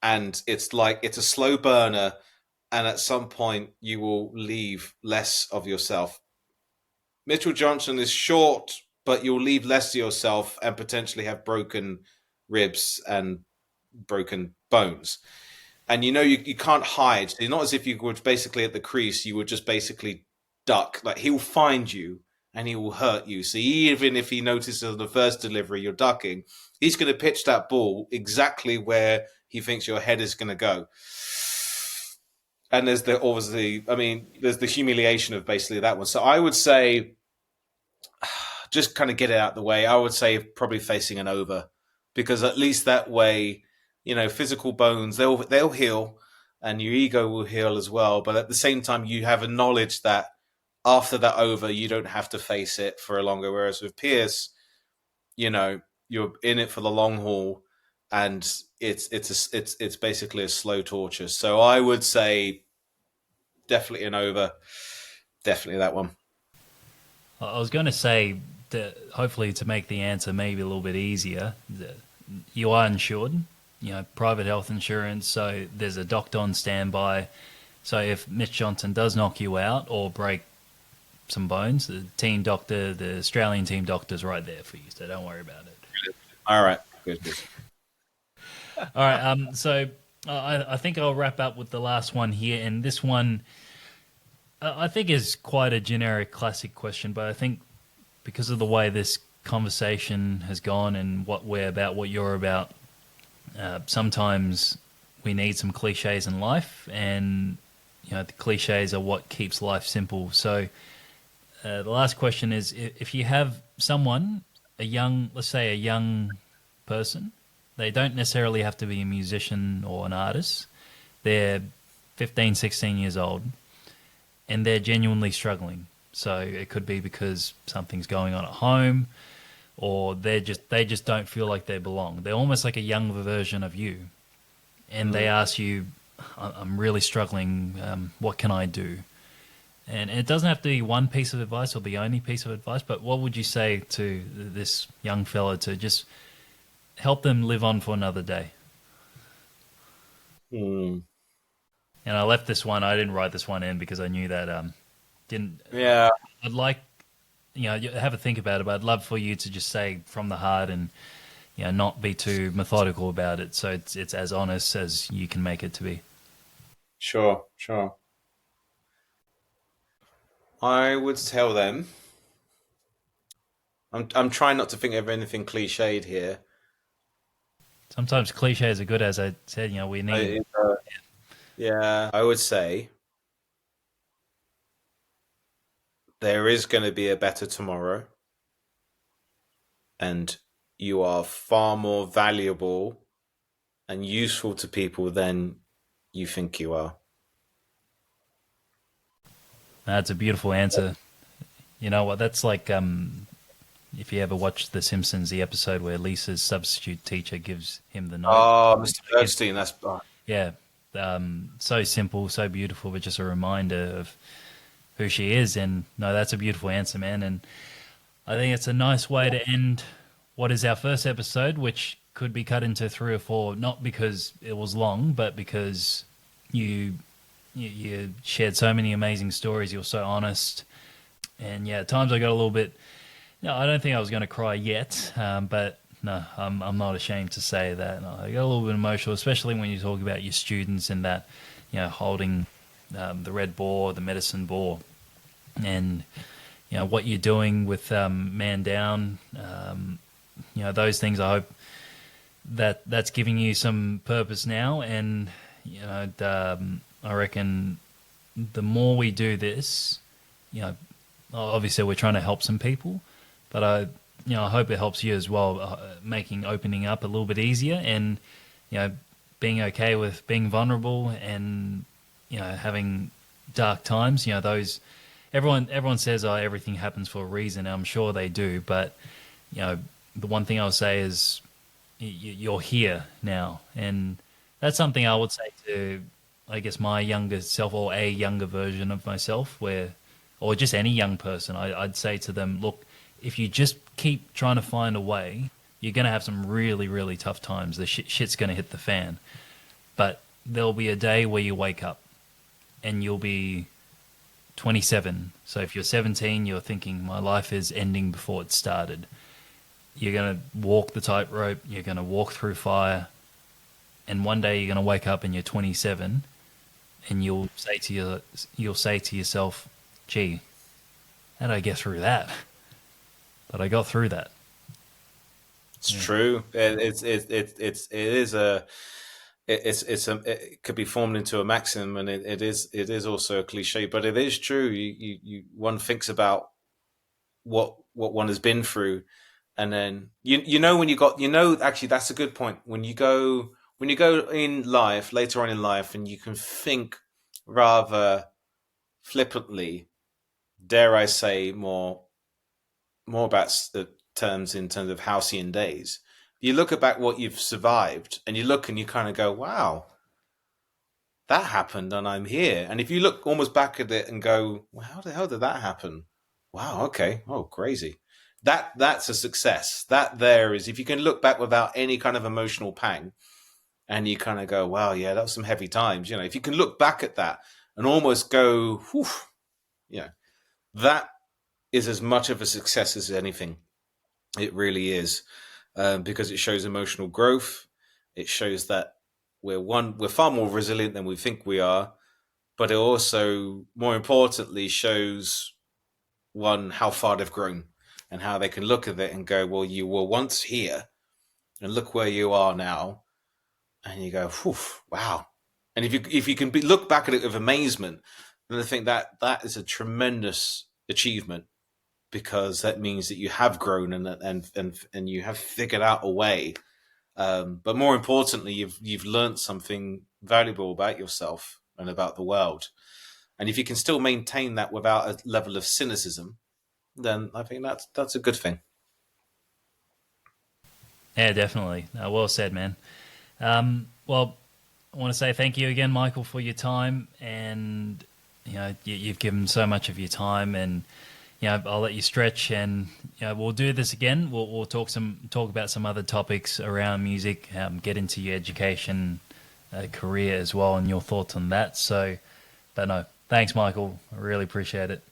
and it's a slow burner, and at some point you will leave less of yourself. Mitchell Johnson is short, but you'll leave less of yourself and potentially have broken ribs and broken bones. And you can't hide. It's not as if you would basically at the crease, you would just basically duck. Like, he'll find you and he will hurt you. So even if he notices on the first delivery you're ducking, he's going to pitch that ball exactly where he thinks your head is going to go. And there's there's the humiliation of basically that one. So I would say, just kind of get it out of the way. I would say probably facing an over, because at least that way, physical bones, they'll heal, and your ego will heal as well. But at the same time, you have a knowledge that after that over, you don't have to face it for a longer. Whereas with Pierce, you're in it for the long haul, and it's basically a slow torture. So I would say definitely an over, definitely that one. I was going to say that hopefully to make the answer maybe a little bit easier, you are insured. Private health insurance, so there's a doctor on standby. So if Mitch Johnson does knock you out or break some bones, the Australian team doctor's right there for you, so don't worry about it. All right. Good. All right, so I think I'll wrap up with the last one here, and this one I think is quite a generic classic question, but I think because of the way this conversation has gone and what we're about, what you're about, sometimes we need some cliches in life, and the cliches are what keeps life simple. So the last question is, if you have someone, let's say a young person, they don't necessarily have to be a musician or an artist. They're 15, 16 years old, and they're genuinely struggling. So it could be because something's going on at home, or they just don't feel like they belong. They're almost like a younger version of you, and they ask you, "I'm really struggling. What can I do?" And it doesn't have to be one piece of advice or the only piece of advice, but what would you say to this young fella to just help them live on for another day? Hmm. And I left this one. I didn't write this one in because I knew that didn't. Yeah, I'd like you have a think about it, but I'd love for you to just say from the heart and not be too methodical about it. So it's as honest as you can make it to be. sure, sure. I would tell them. I'm trying not to think of anything cliched here. Sometimes cliches are good, as I said. We need. I, yeah, I would say there is going to be a better tomorrow, and you are far more valuable and useful to people than you think you are. That's a beautiful answer. You know what? That's like if you ever watched The Simpsons, the episode where Lisa's substitute teacher gives him the note. Oh, Mr. Bernstein, that's Yeah, so simple, so beautiful, but just a reminder of who she is. And no, that's a beautiful answer, man. And I think it's a nice way to end what is our first episode, which could be cut into 3 or 4, not because it was long, but because you shared so many amazing stories. You were so honest, and yeah, at times I got a little bit. No, I don't think I was going to cry yet, but no, I'm not ashamed to say that. No, I got a little bit emotional, especially when you talk about your students and that, holding the red ball, the medicine ball, and what you're doing with Man Down. Those things. I hope that's giving you some purpose now, and I reckon the more we do this, obviously we're trying to help some people, but I hope it helps you as well, making opening up a little bit easier, and being okay with being vulnerable, and having dark times. Those everyone says, "Oh, everything happens for a reason." And I'm sure they do, but the one thing I'll say is you're here now, and that's something I would say to, I guess, my younger self, or a younger version of myself, or just any young person. I'd say to them, look, if you just keep trying to find a way, you're going to have some really, really tough times. The shit's going to hit the fan. But there'll be a day where you wake up and you'll be 27. So if you're 17, you're thinking, my life is ending before it started. You're going to walk the tightrope. You're going to walk through fire. And one day you're going to wake up and you're 27, and you'll say to yourself, gee, how did I get through that? But I got through that. It's true. It could be formed into a maxim, and it is also a cliche, but it is true. One thinks about what one has been through, and then when you got actually that's a good point. When you go in life later on in life, and you can think rather flippantly, dare I say, more about the terms in terms of halcyon days. You look back what you've survived, and you look and you kind of go, wow, that happened and I'm here. And if you look almost back at it and go, well, how the hell did that happen? Wow, okay. Oh, crazy. That's a success. That there is, if you can look back without any kind of emotional pang, and you kind of go, wow, yeah, that was some heavy times. If you can look back at that and almost go, whew, that is as much of a success as anything. It really is, because it shows emotional growth. It shows that we're far more resilient than we think we are, but it also, more importantly, shows one how far they've grown, and how they can look at it and go, well, you were once here, and look where you are now, and you go, whew, wow. And if you can look back at it with amazement, then I think that is a tremendous achievement, because that means that you have grown, and you have figured out a way. But more importantly, you've learned something valuable about yourself, and about the world. And if you can still maintain that without a level of cynicism, then I think that's a good thing. Yeah, definitely. Well said, man. Well, I want to say thank you again, Michael, for your time, and you've given so much of your time, and I'll let you stretch, and we'll do this again. We'll talk about some other topics around music, get into your education, career as well, and your thoughts on that. So, but no, thanks, Michael. I really appreciate it.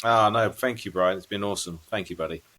Ah, no, thank you, Brian. It's been awesome. Thank you, buddy.